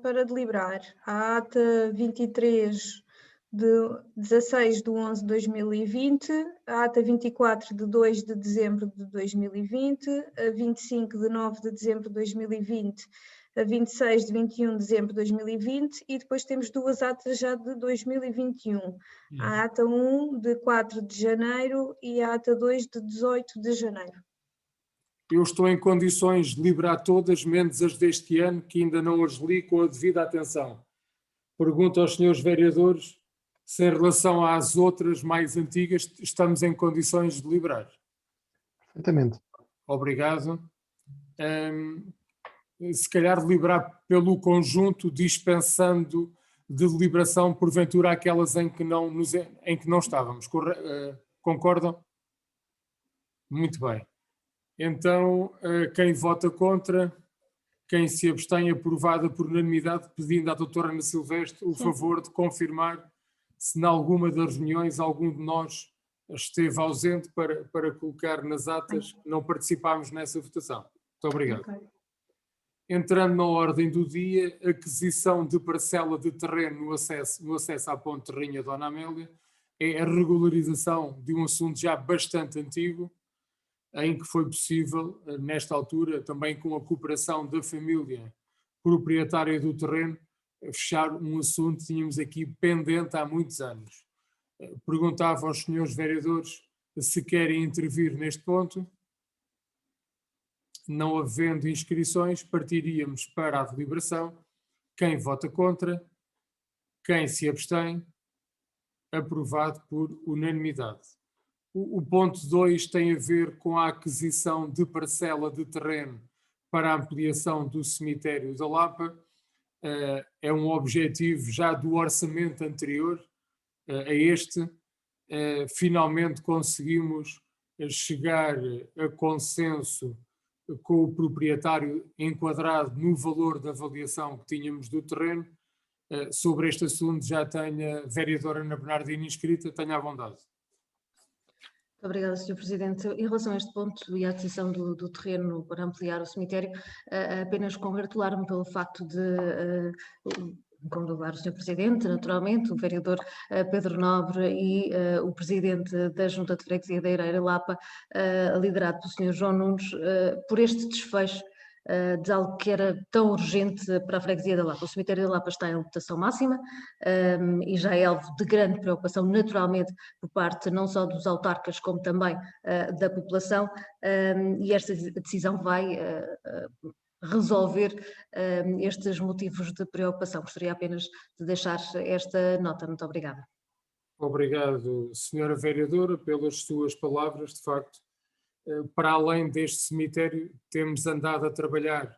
para deliberar. A ata 23 de 16 de 11 de 2020, a ata 24 de 2 de dezembro de 2020, a 25 de 9 de dezembro de 2020, a 26 de 21 de dezembro de 2020 e depois temos 2 atas já de 2021. A ata 1 de 4 de janeiro e a ata 2 de 18 de janeiro. Eu estou em condições de liberar todas, menos as deste ano, que ainda não as li com a devida atenção. Pergunto aos senhores vereadores se em relação às outras mais antigas estamos em condições de liberar. Perfeitamente. Obrigado. Se calhar liberar pelo conjunto, dispensando de deliberação, porventura aquelas em que não estávamos. Concordam? Muito bem. Então, quem vota contra, quem se abstém, aprovada por unanimidade, pedindo à doutora Ana Silvestre o favor de confirmar se em alguma das reuniões algum de nós esteve ausente para colocar nas atas que não participámos nessa votação. Muito obrigado. Okay. Entrando na ordem do dia, aquisição de parcela de terreno no acesso à Ponte de Rainha Dona Amélia é a regularização de um assunto já bastante antigo, em que foi possível, nesta altura, também com a cooperação da família proprietária do terreno, fechar um assunto que tínhamos aqui pendente há muitos anos. Perguntava aos senhores vereadores se querem intervir neste ponto. Não havendo inscrições, partiríamos para a deliberação. Quem vota contra? Quem se abstém? Aprovado por unanimidade. O ponto 2 tem a ver com a aquisição de parcela de terreno para a ampliação do cemitério da Lapa. É um objetivo já do orçamento anterior a este. Finalmente conseguimos chegar a consenso com o proprietário enquadrado no valor da avaliação que tínhamos do terreno. Sobre este assunto já tenho a vereadora Ana Bernardino inscrita, tenha à vontade. Muito obrigada, Sr. Presidente. Em relação a este ponto e à aquisição do terreno para ampliar o cemitério, apenas congratular-me pelo facto de congratular o Sr. Presidente, naturalmente, o vereador Pedro Nobre e o Presidente da Junta de Freguesia da Eira Lapa, liderado pelo Sr. João Nunes, por este desfecho de algo que era tão urgente para a Freguesia da Lapa. O cemitério da Lapa está em lotação máxima e já é alvo de grande preocupação, naturalmente, por parte não só dos autarcas, como também da população, e esta decisão vai resolver estes motivos de preocupação. Gostaria apenas de deixar esta nota. Muito obrigada. Obrigado, senhora vereadora, pelas suas palavras. De facto, para além deste cemitério, temos andado a trabalhar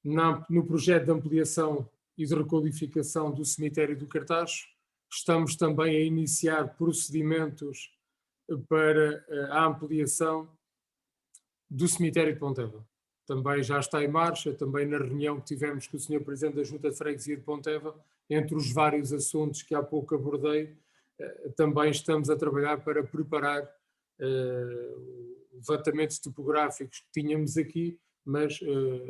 no projeto de ampliação e de requalificação do cemitério do Cartacho. Estamos também a iniciar procedimentos para a ampliação do cemitério de Ponteva. Também já está em marcha, também na reunião que tivemos com o Sr. Presidente da Junta de Freguesia de Ponteva, entre os vários assuntos que há pouco abordei, também estamos a trabalhar para preparar levantamentos topográficos que tínhamos aqui, mas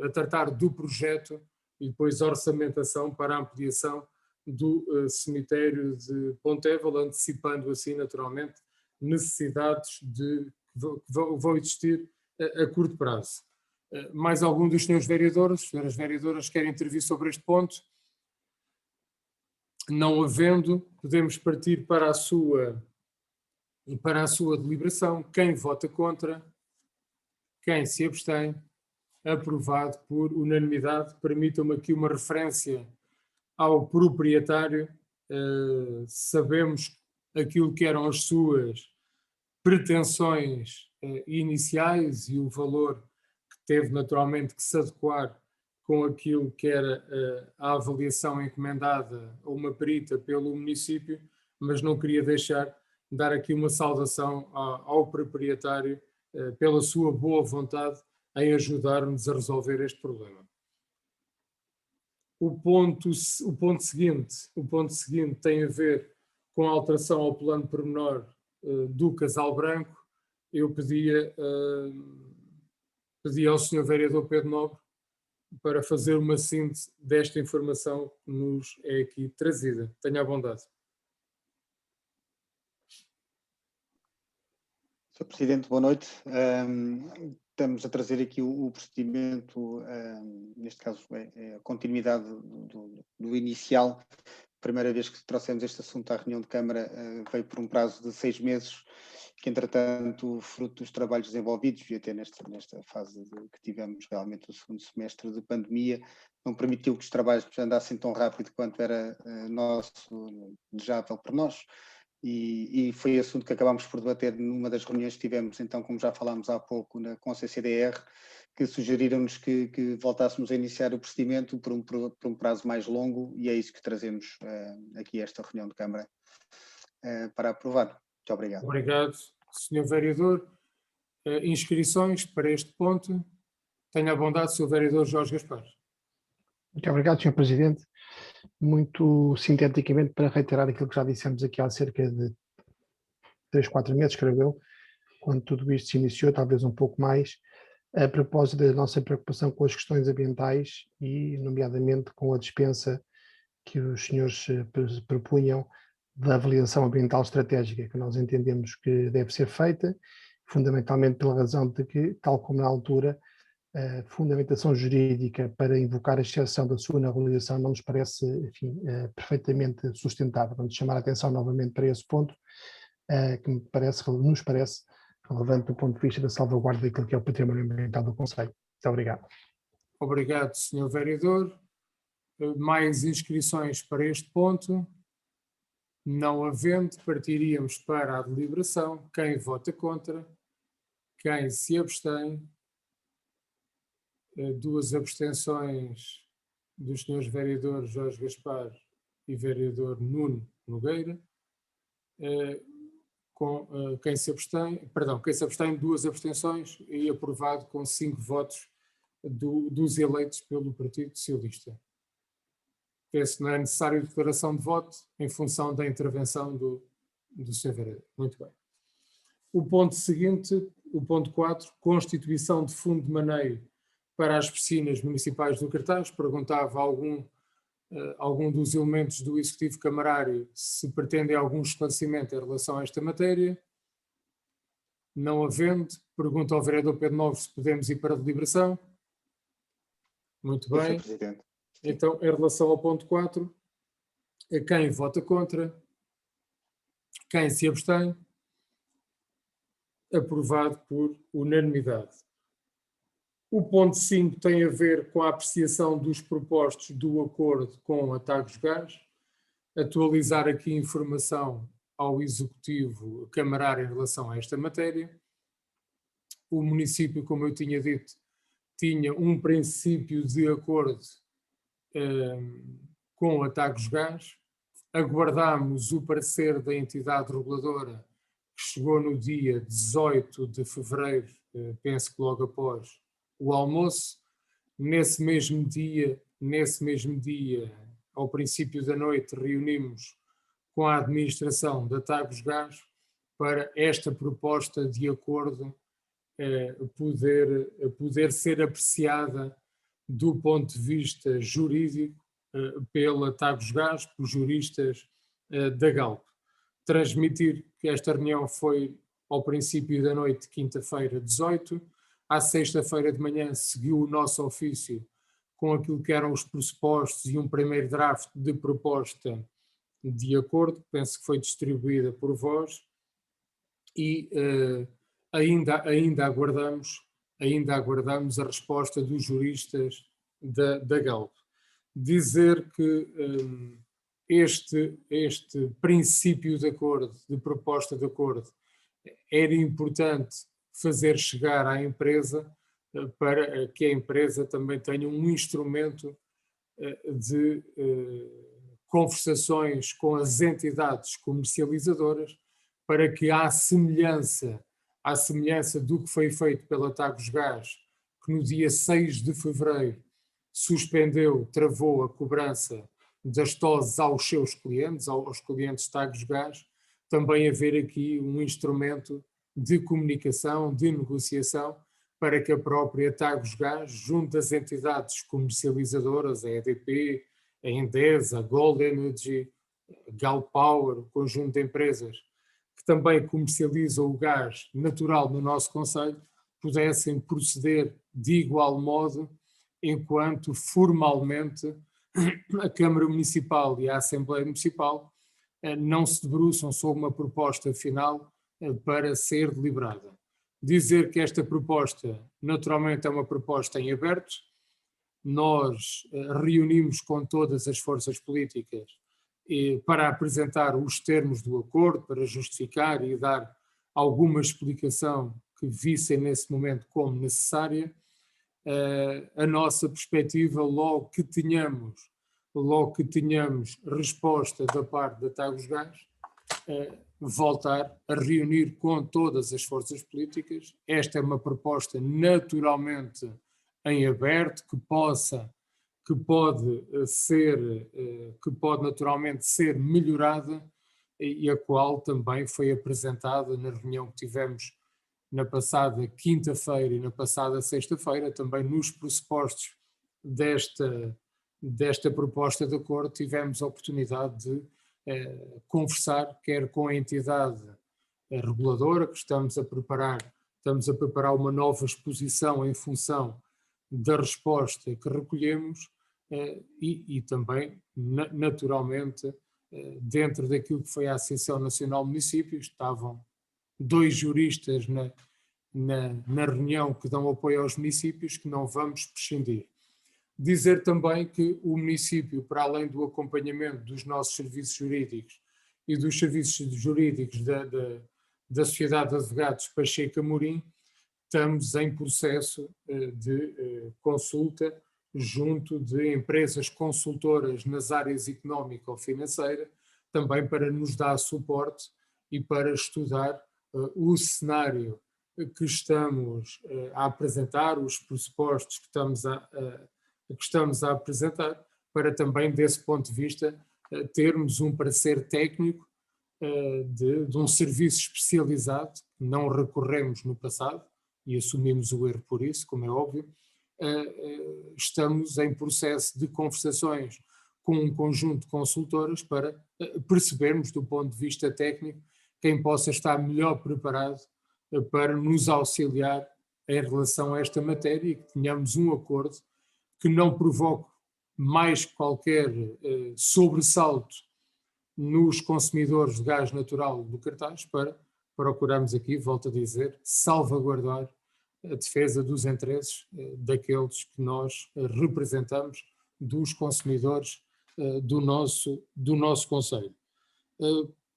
a tratar do projeto e depois a orçamentação para a ampliação do cemitério de Ponteva, antecipando assim naturalmente necessidades que vão existir a curto prazo. Mais algum dos senhores vereadores, senhoras vereadoras, querem intervir sobre este ponto? Não havendo, podemos partir para a sua deliberação. Quem vota contra? Quem se abstém? Aprovado por unanimidade. Permitam-me aqui uma referência ao proprietário. Sabemos aquilo que eram as suas pretensões iniciais e o valor que teve naturalmente que se adequar com aquilo que era a avaliação encomendada a uma perita pelo município, mas não queria deixar de dar aqui uma saudação ao proprietário pela sua boa vontade em ajudar-nos a resolver este problema. O ponto seguinte tem a ver com a alteração ao plano pormenor do Casal Branco. Eu pedi ao Sr. Vereador Pedro Nobre para fazer uma síntese desta informação que nos é aqui trazida. Tenha a bondade. Sr. Presidente, boa noite. Estamos a trazer aqui o procedimento, neste caso é a continuidade do inicial. Primeira vez que trouxemos este assunto à reunião de Câmara veio por um prazo de 6 meses, que entretanto, fruto dos trabalhos desenvolvidos e até nesta fase que tivemos realmente o segundo semestre de pandemia, não permitiu que os trabalhos andassem tão rápido quanto era desejável para nós. E foi assunto que acabámos por debater numa das reuniões que tivemos, então, como já falámos há pouco, com a CCDR, que sugeriram-nos que voltássemos a iniciar o procedimento por um prazo mais longo, e é isso que trazemos aqui a esta reunião de Câmara para aprovar. Muito obrigado. Obrigado, Sr. Vereador. Inscrições para este ponto. Tenha a bondade, Sr. Vereador Jorge Gaspar. Muito obrigado, Sr. Presidente. Muito sinteticamente, para reiterar aquilo que já dissemos aqui há cerca de 3, 4 meses, creio eu, quando tudo isto se iniciou, talvez um pouco mais, a propósito da nossa preocupação com as questões ambientais e, nomeadamente, com a dispensa que os senhores propunham da avaliação ambiental estratégica, que nós entendemos que deve ser feita, fundamentalmente pela razão de que, tal como na altura, a fundamentação jurídica para invocar a exceção da sua na realização não nos parece, enfim, perfeitamente sustentável. Vamos chamar a atenção novamente para esse ponto, que nos parece relevante do ponto de vista da salvaguarda daquilo que é o património ambiental do Conselho. Muito obrigado. Obrigado, Sr. Vereador. Mais inscrições para este ponto? Não havendo, partiríamos para a deliberação. Quem vota contra? Quem se abstém? 2 abstenções dos senhores vereadores Jorge Gaspar e vereador Nuno Nogueira. Quem se abstém, 2 abstenções, e aprovado com 5 votos dos eleitos pelo Partido Socialista. Penso que não é necessário declaração de voto em função da intervenção do Sr. Vereador. Muito bem. O ponto seguinte, o ponto 4, constituição de fundo de maneio para as piscinas municipais do Cartaz. Perguntava algum dos elementos do Executivo Camarário se pretendem algum esclarecimento em relação a esta matéria. Não havendo, pergunto ao vereador Pedro Novo se podemos ir para a deliberação. Muito bem. Então, em relação ao ponto 4, quem vota contra? Quem se abstém? Aprovado por unanimidade. O ponto 5 tem a ver com a apreciação dos propostos do acordo com a Tagus Gás. Atualizar aqui informação ao Executivo Camarário em relação a esta matéria. O município, como eu tinha dito, tinha um princípio de acordo com a Tagus Gás. Aguardámos o parecer da entidade reguladora, que chegou no dia 18 de fevereiro, penso que logo após o almoço. Nesse mesmo dia, ao princípio da noite, reunimos com a administração da Tagus Gás para esta proposta de acordo poder ser apreciada do ponto de vista jurídico pela Tagus Gás, por juristas da Galp. Transmitir que esta reunião foi ao princípio da noite de quinta-feira, 18. À sexta-feira de manhã seguiu o nosso ofício com aquilo que eram os pressupostos e um primeiro draft de proposta de acordo, penso que foi distribuída por vós, e ainda aguardamos a resposta dos juristas da Galp. Dizer que este princípio de acordo, de proposta de acordo, era importante fazer chegar à empresa para que a empresa também tenha um instrumento de conversações com as entidades comercializadoras, para que à semelhança do que foi feito pela Tagus Gás, que no dia 6 de fevereiro travou a cobrança das TOSs aos seus clientes, aos clientes Tagus Gás, também haver aqui um instrumento de comunicação, de negociação, para que a própria Tagus Gás, junto às entidades comercializadoras, a EDP, a Endesa, a Gold Energy, a Galp Power, o conjunto de empresas que também comercializam o gás natural no nosso concelho, pudessem proceder de igual modo, enquanto formalmente a Câmara Municipal e a Assembleia Municipal não se debruçam sobre uma proposta final para ser deliberada. Dizer que esta proposta, naturalmente, é uma proposta em aberto. Nós reunimos com todas as forças políticas para apresentar os termos do acordo, para justificar e dar alguma explicação que vissem nesse momento como necessária. a nossa perspectiva logo que tenhamos resposta da parte da Tagus-Gás, voltar a reunir com todas as forças políticas. Esta é uma proposta naturalmente em aberto, que pode naturalmente ser melhorada e a qual também foi apresentada na reunião que tivemos na passada quinta-feira e na passada sexta-feira. Também nos pressupostos desta proposta de acordo tivemos a oportunidade de conversar, quer com a entidade reguladora, que estamos a preparar uma nova exposição em função da resposta que recolhemos, e também, naturalmente, dentro daquilo que foi a Associação Nacional de Municípios, estavam 2 juristas na reunião que dão apoio aos municípios, que não vamos prescindir. Dizer também que o município, para além do acompanhamento dos nossos serviços jurídicos e dos serviços jurídicos da Sociedade de Advogados Pacheco Amorim, estamos em processo de consulta junto de empresas consultoras nas áreas económica ou financeira, também para nos dar suporte e para estudar o cenário que estamos a apresentar, os pressupostos que estamos a apresentar, para também, desse ponto de vista, termos um parecer técnico de um serviço especializado, que não recorremos no passado, e assumimos o erro por isso, como é óbvio. Estamos em processo de conversações com um conjunto de consultoras para percebermos, do ponto de vista técnico, quem possa estar melhor preparado para nos auxiliar em relação a esta matéria e que tenhamos um acordo que não provoque mais qualquer sobressalto nos consumidores de gás natural do Cartaz, para procurarmos aqui, volto a dizer, salvaguardar a defesa dos interesses daqueles que nós representamos, dos consumidores do nosso concelho.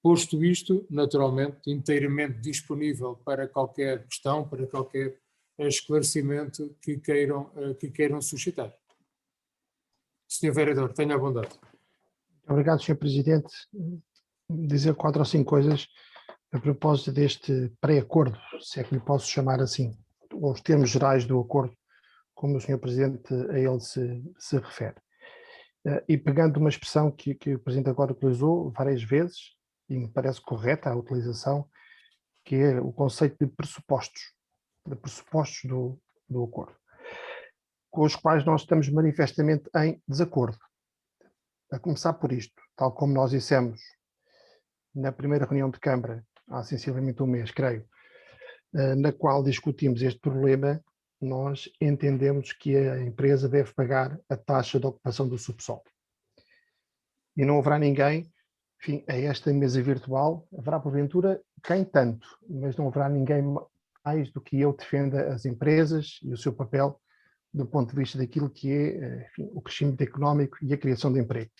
Posto isto, naturalmente, inteiramente disponível para qualquer questão, para qualquer esclarecimento que queiram suscitar. Sr. Vereador, tenha a bondade. Obrigado, Sr. Presidente. Dizer 4 ou 5 coisas a propósito deste pré-acordo, se é que lhe posso chamar assim, ou os termos gerais do acordo, como o Sr. Presidente a ele se refere. E pegando uma expressão que o Presidente agora utilizou várias vezes, e me parece correta a utilização, que é o conceito de pressupostos do acordo, com os quais nós estamos manifestamente em desacordo. A começar por isto, tal como nós dissemos na primeira reunião de Câmara, há sensivelmente um mês, creio, na qual discutimos este problema, nós entendemos que a empresa deve pagar a taxa de ocupação do subsolo. E não haverá ninguém, enfim, a esta mesa virtual, haverá porventura quem tanto, mas não haverá ninguém mais do que eu defenda as empresas e o seu papel do ponto de vista daquilo que é, enfim, o crescimento económico e a criação de emprego.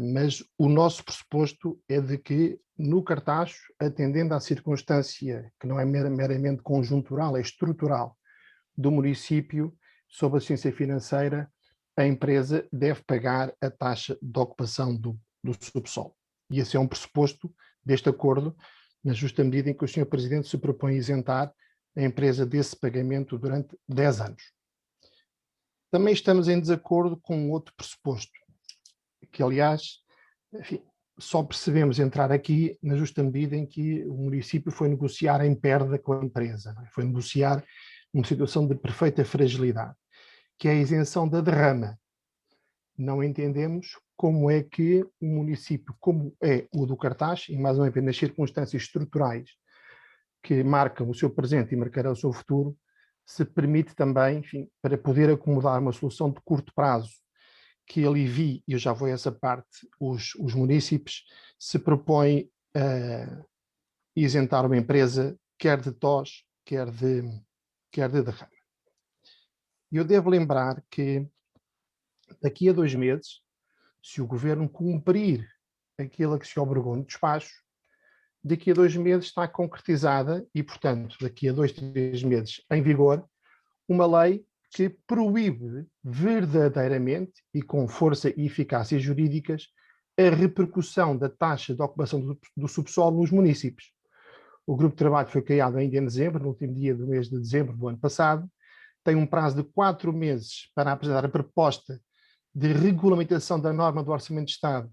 Mas o nosso pressuposto é de que, no Cartacho, atendendo à circunstância que não é meramente conjuntural, é estrutural, do município, sob a ciência financeira, a empresa deve pagar a taxa de ocupação do subsolo. E esse é um pressuposto deste acordo, na justa medida em que o Sr. Presidente se propõe isentar a empresa desse pagamento durante 10 anos. Também estamos em desacordo com outro pressuposto, que, aliás, enfim, só percebemos entrar aqui na justa medida em que o município foi negociar em perda com a empresa, foi negociar uma situação de perfeita fragilidade, que é a isenção da derrama. Não entendemos como é que um município como é o do Cartaz, e mais uma vez nas circunstâncias estruturais que marcam o seu presente e marcarão o seu futuro, se permite também, enfim, para poder acomodar uma solução de curto prazo que alivie, e eu já vou a essa parte, os municípios, se propõe isentar uma empresa, quer de TOS, quer de derrama. Eu devo lembrar que daqui a 2 meses, se o Governo cumprir aquilo a que se obrigou no despacho, daqui a 2 meses está concretizada e, portanto, daqui a 2, 3 meses em vigor, uma lei que proíbe verdadeiramente e com força e eficácia jurídicas a repercussão da taxa de ocupação do subsolo nos municípios. O grupo de trabalho foi criado ainda em dezembro, no último dia do mês de dezembro do ano passado, tem um prazo de 4 meses para apresentar a proposta de regulamentação da norma do Orçamento de Estado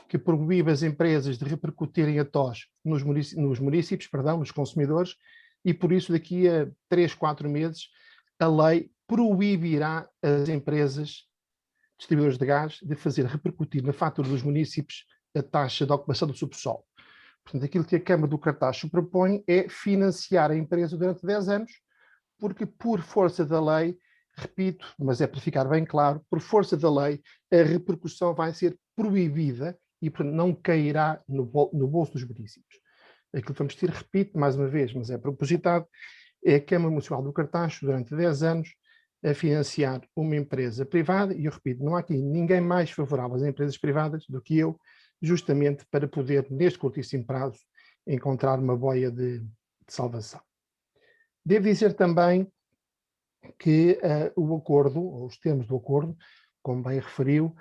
que proíbe as empresas de repercutirem a TOS nos municípios, nos consumidores, e por isso daqui a 3, 4 meses a lei proibirá as empresas distribuidoras de gás de fazer repercutir na fatura dos municípios a taxa de ocupação do subsolo. Portanto, aquilo que a Câmara do Cartaxo propõe é financiar a empresa durante 10 anos, porque por força da lei, repito, mas é para ficar bem claro, por força da lei, a repercussão vai ser proibida e não cairá no bolso dos municípios. Aquilo que vamos ter, repito mais uma vez, mas é propositado, é a Câmara Municipal do Cartaxo, durante 10 anos, a financiar uma empresa privada, e eu repito, não há aqui ninguém mais favorável às empresas privadas do que eu, justamente para poder, neste curtíssimo prazo, encontrar uma boia de salvação. Devo dizer também que o acordo, ou os termos do acordo, como bem referiu,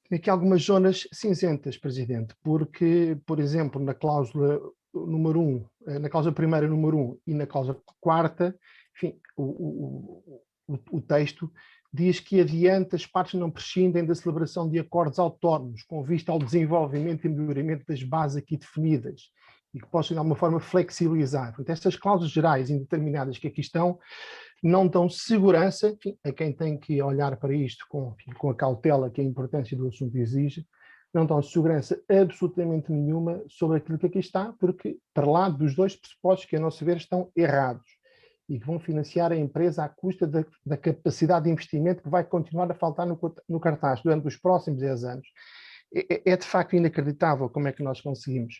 tem aqui algumas zonas cinzentas, Presidente, porque, por exemplo, na cláusula número 1, na cláusula primeira número 1 e na cláusula quarta, enfim, o texto diz que adiante as partes não prescindem da celebração de acordos autónomos com vista ao desenvolvimento e melhoramento das bases aqui definidas e que possam de alguma forma flexibilizar. Portanto, estas cláusulas gerais indeterminadas que aqui estão não dão segurança, enfim, a quem tem que olhar para isto com a cautela que a importância do assunto exige, não dão segurança absolutamente nenhuma sobre aquilo que aqui está, porque para lá dos dois pressupostos que a nosso ver estão errados e que vão financiar a empresa à custa da capacidade de investimento que vai continuar a faltar no cartaz durante os próximos 10 anos. É de facto inacreditável como é que nós conseguimos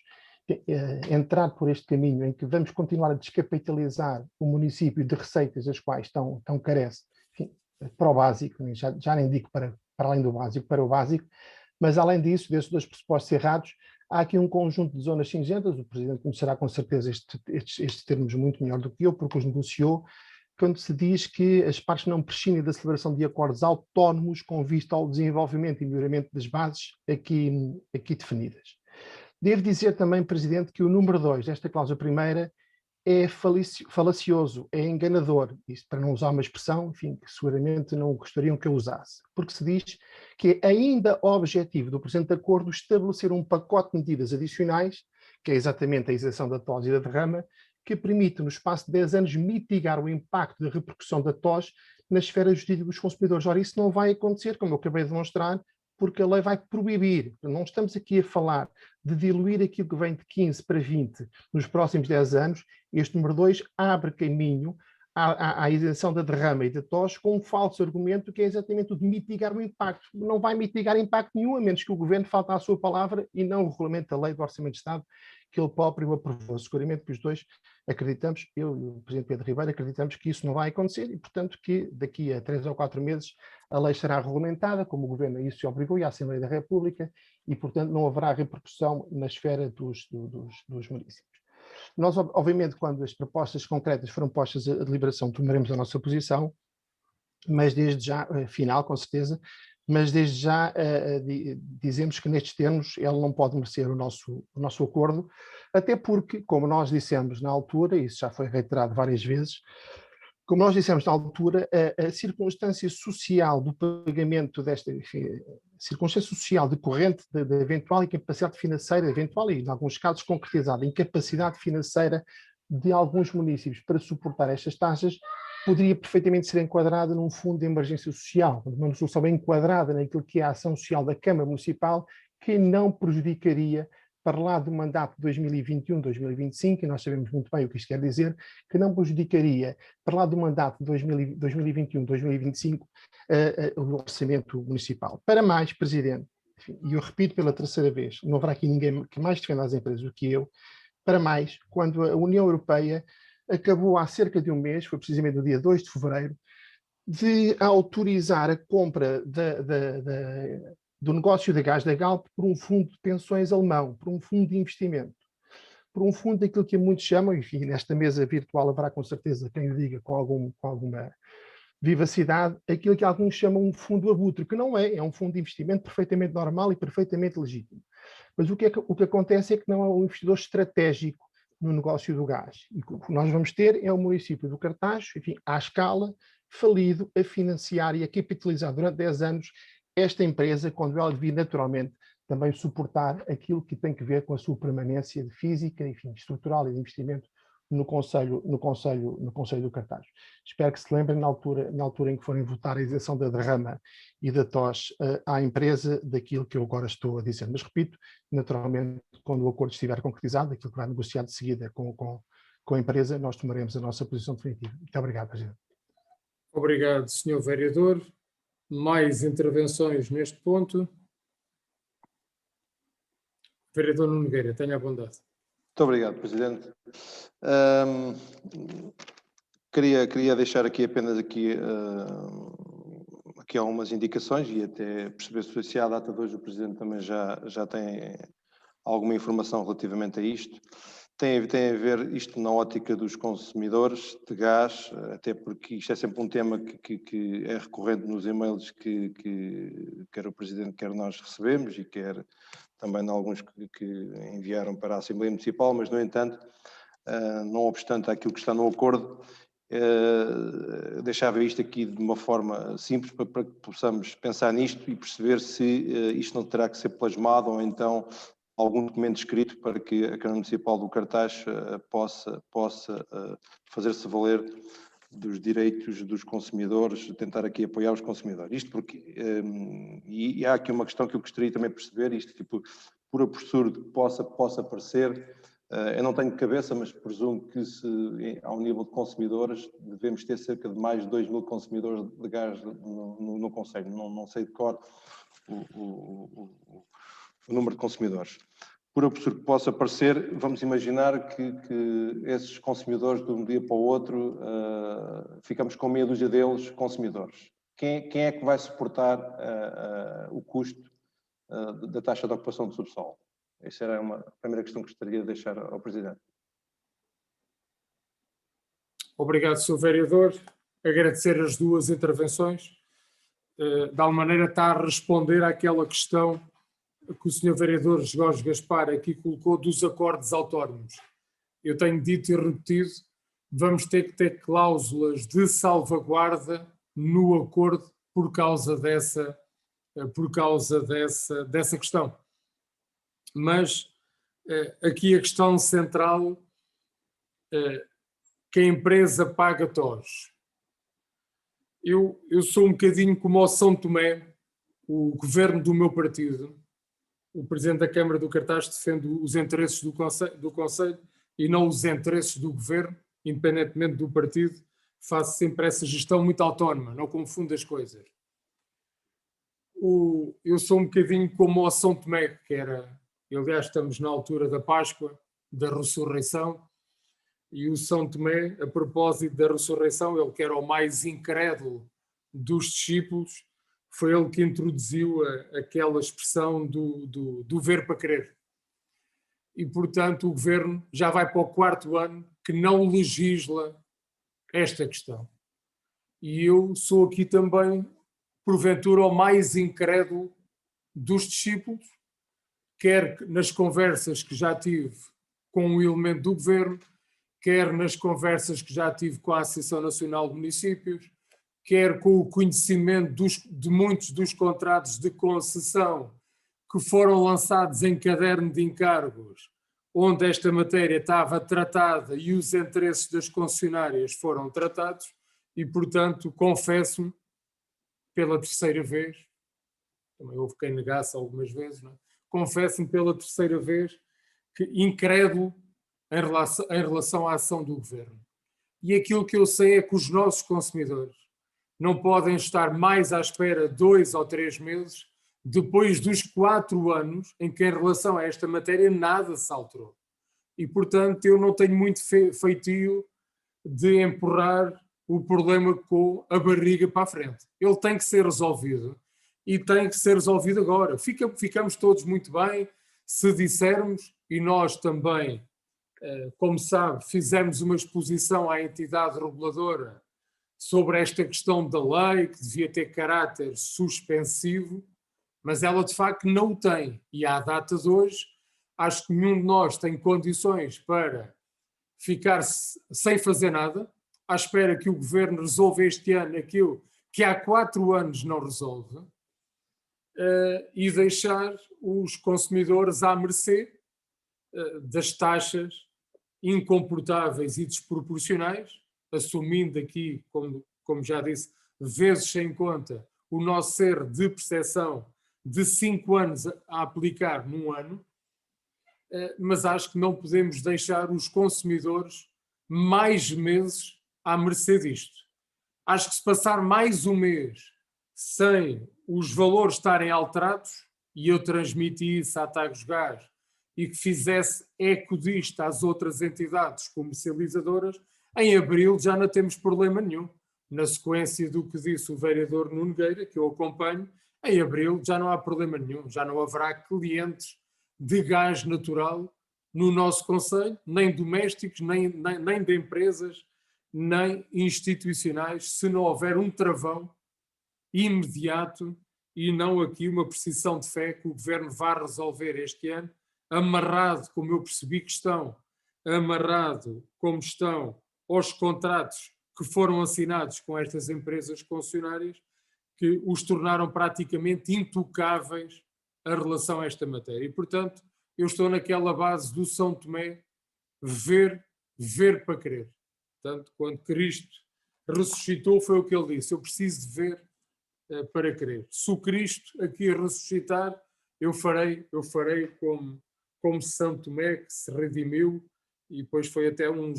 entrar por este caminho em que vamos continuar a descapitalizar o município de receitas das quais tão carece, enfim, para o básico, já nem digo para além do básico, para o básico, mas além disso, desses dois pressupostos errados, há aqui um conjunto de zonas cinzentas, o Presidente conhecerá com certeza estes termos muito melhor do que eu, porque os negociou, quando se diz que as partes não prescindem da celebração de acordos autónomos com vista ao desenvolvimento e melhoramento das bases aqui definidas. Devo dizer também, Presidente, que o número 2 desta cláusula primeira é falacioso, é enganador, isto para não usar uma expressão, enfim, que seguramente não gostariam que eu usasse, porque se diz que é ainda objetivo do presente acordo estabelecer um pacote de medidas adicionais, que é exatamente a isenção da TOS e da derrama, que permite, no espaço de 10 anos, mitigar o impacto da repercussão da TOS na esfera jurídica dos consumidores. Ora, isso não vai acontecer, como eu acabei de demonstrar, porque a lei vai proibir. Não estamos aqui a falar de diluir aquilo que vem de 15 para 20 nos próximos 10 anos. Este número 2 abre caminho à isenção da derrama e da TOS com um falso argumento que é exatamente o de mitigar o impacto. Não vai mitigar impacto nenhum, a menos que o Governo falte à sua palavra e não o regulamento da lei do Orçamento de Estado que ele próprio aprovou. Seguramente que os dois acreditamos, eu e o Presidente Pedro Ribeiro acreditamos que isso não vai acontecer e, portanto, que daqui a 3 ou 4 meses a lei será regulamentada, como o Governo a isso se obrigou, e a Assembleia da República, e, portanto, não haverá repercussão na esfera dos municípios. Nós, obviamente, quando as propostas concretas foram postas à deliberação, tomaremos a nossa posição, mas desde já, final, com certeza, mas desde já dizemos que nestes termos ele não pode merecer o nosso acordo, até porque, como nós dissemos na altura, e isso já foi reiterado várias vezes, como nós dissemos na altura, a circunstância social do pagamento desta, enfim, circunstância social decorrente da eventual incapacidade financeira, eventual e, em alguns casos, concretizada incapacidade financeira de alguns municípios para suportar estas taxas, poderia perfeitamente ser enquadrada num fundo de emergência social, uma solução bem enquadrada naquilo que é a ação social da Câmara Municipal, que não prejudicaria, para lá do mandato de 2021-2025, e nós sabemos muito bem o que isto quer dizer, que não prejudicaria, para lá do mandato de 2021-2025, o orçamento municipal. Para mais, Presidente, enfim, e eu repito pela terceira vez, não haverá aqui ninguém que mais defenda as empresas do que eu, para mais, quando a União Europeia acabou há cerca de um mês, foi precisamente no dia 2 de fevereiro, de autorizar a compra do negócio da gás da Galp por um fundo de pensões alemão, por um fundo de investimento, por um fundo daquilo que muitos chamam, enfim, nesta mesa virtual haverá com certeza quem o diga com alguma vivacidade aquilo que alguns chamam um fundo abutre, que não é um fundo de investimento perfeitamente normal e perfeitamente legítimo. Mas o que acontece é que não é um investidor estratégico no negócio do gás. E o que nós vamos ter é o município do Cartaxo, enfim, à escala, falido, a financiar e a capitalizar durante 10 anos esta empresa, quando ela devia naturalmente também suportar aquilo que tem que ver com a sua permanência física, enfim, estrutural e de investimento no Conselho do Cartaxo. Espero que se lembrem na altura em que forem votar a isenção da derrama e da TOS à empresa daquilo que eu agora estou a dizer. Mas repito, naturalmente, quando o acordo estiver concretizado, aquilo que vai negociar de seguida com a empresa, nós tomaremos a nossa posição definitiva. Muito obrigado, Presidente. Obrigado, Sr. Vereador. Mais intervenções neste ponto? Vereador Nuno Nogueira, tenha a bondade. Muito obrigado, Presidente. Queria deixar aqui apenas aqui algumas indicações e até perceber se à data de hoje o Presidente também já tem alguma informação relativamente a isto. Tem a ver isto na ótica dos consumidores de gás, até porque isto é sempre um tema que é recorrente nos e-mails que quer o Presidente, quer nós recebemos e quer também em alguns que enviaram para a Assembleia Municipal, mas, no entanto, não obstante aquilo que está no acordo, deixava isto aqui de uma forma simples para que possamos pensar nisto e perceber se isto não terá que ser plasmado ou então algum documento escrito para que a Câmara Municipal do Cartaxo possa fazer-se valer dos direitos dos consumidores, tentar aqui apoiar os consumidores. Isto porque, e há aqui uma questão que eu gostaria também de perceber, isto tipo, por absurdo que possa parecer, eu não tenho de cabeça, mas presumo que ao nível de consumidores devemos ter cerca de mais de 2.000 consumidores de gás no concelho, não sei de cor o número de consumidores. Por absurdo que possa parecer, vamos imaginar que esses consumidores de um dia para o outro, ficamos com meia dúzia deles consumidores. Quem é que vai suportar o custo da taxa de ocupação do subsolo? Essa era a primeira questão que gostaria de deixar ao Presidente. Obrigado, Sr. Vereador. Agradecer as duas intervenções. De alguma maneira está a responder àquela questão que o Sr. Vereador Jorge Gaspar aqui colocou dos acordos autónomos. Eu tenho dito e repetido, vamos ter que ter cláusulas de salvaguarda no acordo por causa dessa questão. Mas aqui a questão central, que a empresa paga TOS. Eu sou um bocadinho como o São Tomé, o governo do meu partido. O Presidente da Câmara do Cartaxo defende os interesses do Conselho e não os interesses do Governo, independentemente do partido. Faço sempre essa gestão muito autónoma, não confundo as coisas. Eu sou um bocadinho como o São Tomé, que era... Aliás, estamos na altura da Páscoa, da Ressurreição, e o São Tomé, a propósito da Ressurreição, ele que era o mais incrédulo dos discípulos, foi ele que introduziu aquela expressão do ver para crer. E, portanto, o Governo já vai para o 4º ano que não legisla esta questão. E eu sou aqui também, porventura, o mais incrédulo dos discípulos, quer nas conversas que já tive com o elemento do Governo, quer nas conversas que já tive com a Associação Nacional de Municípios, quer com o conhecimento de muitos dos contratos de concessão que foram lançados em caderno de encargos, onde esta matéria estava tratada e os interesses das concessionárias foram tratados, e, portanto, confesso-me, pela terceira vez, também houve quem negasse algumas vezes, não é? Confesso-me pela terceira vez que incrédulo em relação à ação do Governo. E aquilo que eu sei é que os nossos consumidores não podem estar mais à espera 2 ou 3 meses depois dos 4 anos em que, em relação a esta matéria, nada se alterou. E, portanto, eu não tenho muito feitio de empurrar o problema com a barriga para a frente. Ele tem que ser resolvido e tem que ser resolvido agora. Ficamos todos muito bem se dissermos, e nós também, como sabe, fizemos uma exposição à entidade reguladora sobre esta questão da lei, que devia ter caráter suspensivo, mas ela de facto não o tem. E à data de hoje, acho que nenhum de nós tem condições para ficar sem fazer nada, à espera que o governo resolva este ano aquilo que há 4 anos não resolve, e deixar os consumidores à mercê das taxas incomportáveis e desproporcionais, assumindo aqui, como já disse, vezes sem conta, o nosso erro de percepção de 5 anos a aplicar num ano, mas acho que não podemos deixar os consumidores mais meses à mercê disto. Acho que se passar mais um mês sem os valores estarem alterados, e eu transmiti isso à Tagus Gás, e que fizesse eco disto às outras entidades comercializadoras, em abril já não temos problema nenhum. Na sequência do que disse o vereador Nuno Nogueira, que eu acompanho, em abril já não há problema nenhum, já não haverá clientes de gás natural no nosso concelho, nem domésticos, nem de empresas, nem institucionais, se não houver um travão imediato e não aqui uma precisão de fé que o governo vá resolver este ano, amarrado, como eu percebi que estão, amarrado como estão aos contratos que foram assinados com estas empresas concessionárias, que os tornaram praticamente intocáveis a relação a esta matéria. E, portanto, eu estou naquela base do São Tomé, ver para crer. Portanto, quando Cristo ressuscitou, foi o que ele disse: eu preciso de ver para crer. Se o Cristo aqui ressuscitar, eu farei como São Tomé, que se redimiu e depois foi até um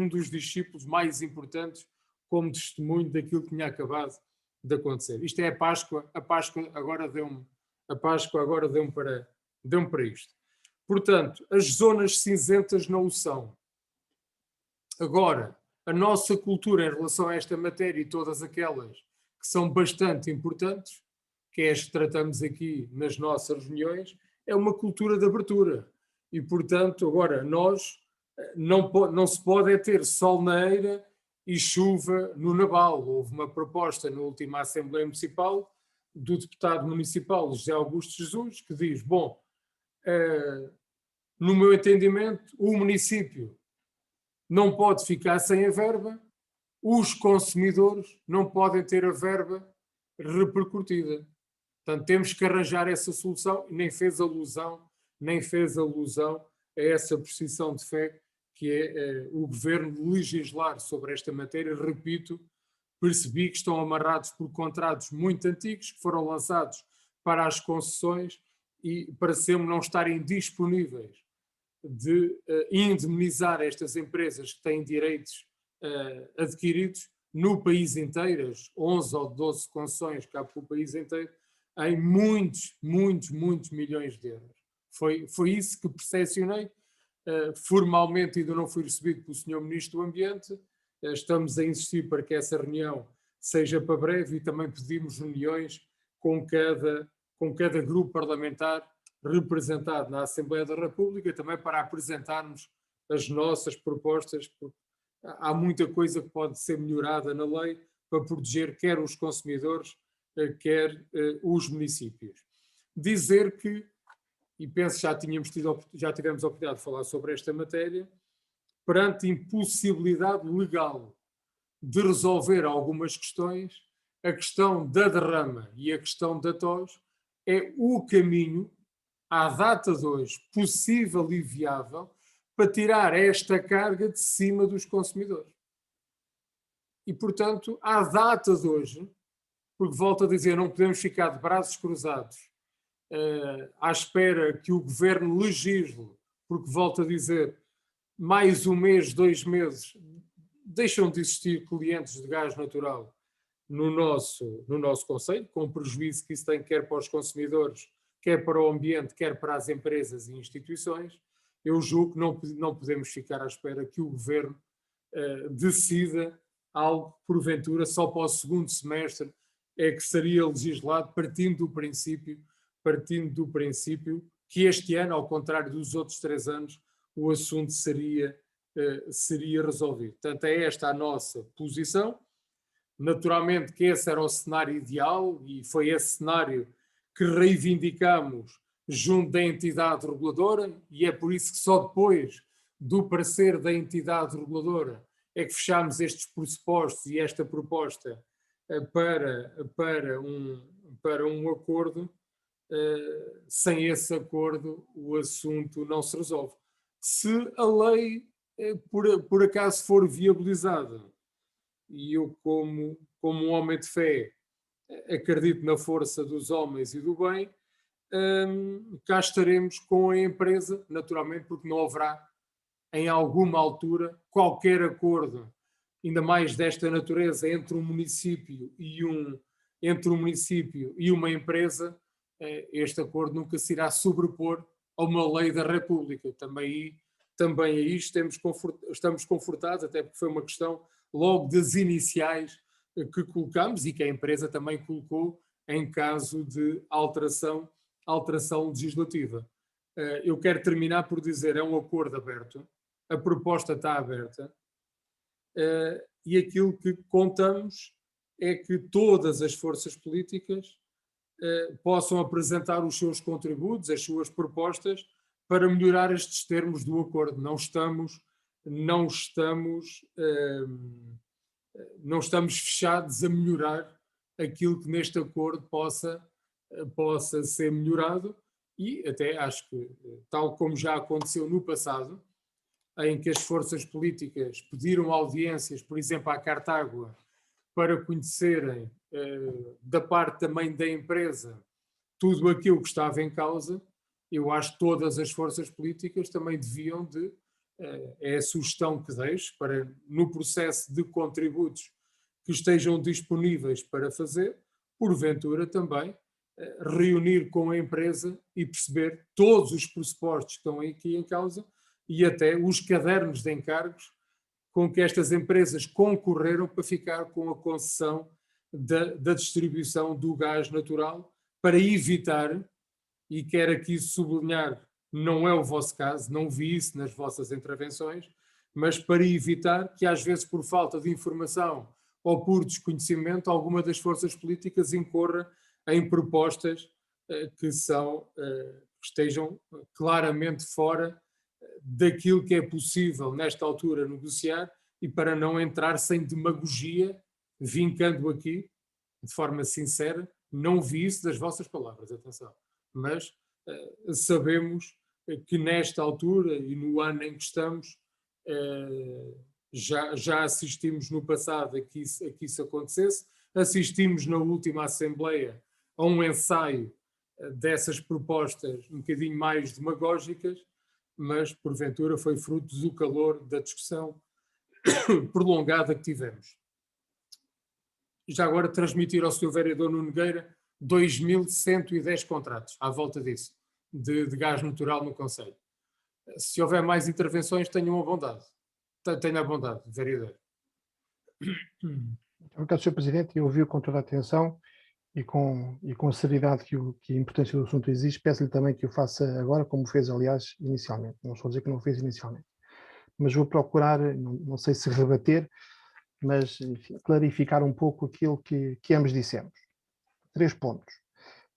dos discípulos mais importantes como testemunho daquilo que tinha acabado de acontecer. Isto é a Páscoa agora deu-me para isto. Portanto, as zonas cinzentas não o são. Agora, a nossa cultura em relação a esta matéria e todas aquelas que são bastante importantes, que é as que tratamos aqui nas nossas reuniões, é uma cultura de abertura. E, portanto, agora nós não se pode ter sol na eira e chuva no naval. Houve uma proposta na última Assembleia Municipal do deputado municipal José Augusto Jesus, que diz, bom, no meu entendimento, o município não pode ficar sem a verba, os consumidores não podem ter a verba repercutida. Portanto, temos que arranjar essa solução, e nem fez alusão a essa precisão de fé que é o governo legislar sobre esta matéria. Repito, percebi que estão amarrados por contratos muito antigos que foram lançados para as concessões e pareceu-me não estarem disponíveis de indemnizar estas empresas que têm direitos adquiridos no país inteiro, as 11 ou 12 concessões que há pelo país inteiro, em muitos milhões de euros. Foi isso que percepcionei. Formalmente ainda não fui recebido pelo Sr. Ministro do Ambiente. Estamos a insistir para que essa reunião seja para breve e também pedimos reuniões com cada grupo parlamentar representado na Assembleia da República, também para apresentarmos as nossas propostas, porque há muita coisa que pode ser melhorada na lei para proteger quer os consumidores, quer os municípios. Dizer que, e penso que já tivemos a oportunidade de falar sobre esta matéria, perante impossibilidade legal de resolver algumas questões, a questão da derrama e a questão da TOS é o caminho, à data de hoje, possível e viável, para tirar esta carga de cima dos consumidores. E, portanto, à data de hoje, porque volto a dizer, não podemos ficar de braços cruzados à espera que o governo legisle, porque volto a dizer, mais um mês, 2 meses, deixam de existir clientes de gás natural no nosso concelho, com o prejuízo que isso tem quer para os consumidores, quer para o ambiente, quer para as empresas e instituições. Eu julgo que não podemos ficar à espera que o governo decida algo, porventura, só para o segundo semestre é que seria legislado, partindo do princípio que este ano, ao contrário dos outros 3 anos, o assunto seria resolvido. Portanto, é esta a nossa posição. Naturalmente que esse era o cenário ideal e foi esse cenário que reivindicamos junto da entidade reguladora, e é por isso que só depois do parecer da entidade reguladora é que fechámos estes pressupostos e esta proposta para um acordo. Sem esse acordo o assunto não se resolve. Se a lei por acaso for viabilizada, e eu como um homem de fé acredito na força dos homens e do bem, cá estaremos com a empresa, naturalmente, porque não haverá em alguma altura qualquer acordo, ainda mais desta natureza, entre um município e uma empresa. Este acordo nunca se irá sobrepor a uma lei da República. Também aí estamos confortados, até porque foi uma questão logo das iniciais que colocamos e que a empresa também colocou em caso de alteração legislativa. Eu quero terminar por dizer, é um acordo aberto, a proposta está aberta, e aquilo que contamos é que todas as forças políticas possam apresentar os seus contributos, as suas propostas, para melhorar estes termos do acordo. Não estamos fechados a melhorar aquilo que neste acordo possa ser melhorado, e até acho que, tal como já aconteceu no passado, em que as forças políticas pediram audiências, por exemplo, à Cartágua, para conhecerem da parte também da empresa tudo aquilo que estava em causa, eu acho que todas as forças políticas também deviam é a sugestão que deixo, para no processo de contributos que estejam disponíveis para fazer, porventura também reunir com a empresa e perceber todos os pressupostos que estão aqui em causa e até os cadernos de encargos com que estas empresas concorreram para ficar com a concessão da distribuição do gás natural, para evitar, e quero aqui sublinhar, não é o vosso caso, não vi isso nas vossas intervenções, mas para evitar que às vezes por falta de informação ou por desconhecimento alguma das forças políticas incorra em propostas que estejam claramente fora daquilo que é possível nesta altura negociar, e para não entrar sem demagogia, vincando aqui, de forma sincera, não vi isso das vossas palavras, atenção, mas sabemos que nesta altura e no ano em que estamos, já assistimos no passado a que isso acontecesse, assistimos na última Assembleia a um ensaio dessas propostas um bocadinho mais demagógicas, mas porventura foi fruto do calor da discussão prolongada que tivemos. Já agora transmitir ao Sr. Vereador Nuno Nogueira 2.110 contratos à volta disso, de gás natural no Conselho. Se houver mais intervenções, tenham a bondade. Tenha a bondade, Vereador. Obrigado, Sr. Presidente. Eu ouvi-o com toda a atenção e com a seriedade que a importância do assunto exige. Peço-lhe também que o faça agora, como fez, aliás, inicialmente. Não estou a dizer que não o fez inicialmente. Mas vou procurar, não sei se rebater, mas enfim, clarificar um pouco aquilo que ambos dissemos. 3 pontos.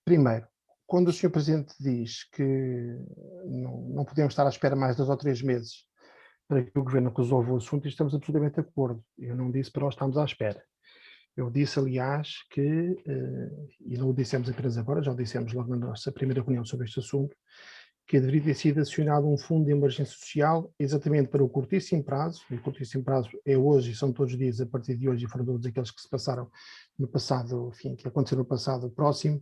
Primeiro, quando o Sr. Presidente diz que não podemos estar à espera mais 2 ou 3 meses para que o Governo resolva o assunto, estamos absolutamente de acordo. Eu não disse para nós estarmos à espera. Eu disse, aliás, que, e não o dissemos apenas agora, já o dissemos logo na nossa primeira reunião sobre este assunto, que deveria ter sido acionado um fundo de emergência social exatamente para o curtíssimo prazo, e o curtíssimo prazo é hoje e são todos os dias a partir de hoje, e foram todos aqueles que se passaram no passado, enfim, que aconteceram no passado próximo,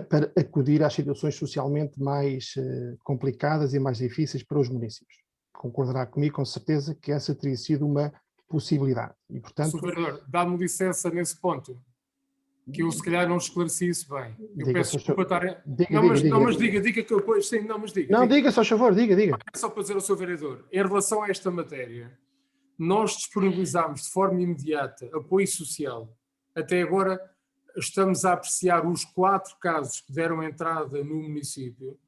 para acudir às situações socialmente mais complicadas e mais difíceis para os municípios. Concordará comigo, com certeza, que essa teria sido uma possibilidade. E, portanto, Sr. Vereador, dá-me licença nesse ponto, que eu se calhar não esclareci isso bem. Eu peço desculpa estar... Mas diga que eu depois... Sim, não, mas diga. Não, diga, só favor, diga. É só para dizer ao Sr. Vereador, em relação a esta matéria, nós disponibilizámos de forma imediata apoio social. Até agora estamos a apreciar os 4 casos que deram entrada no município,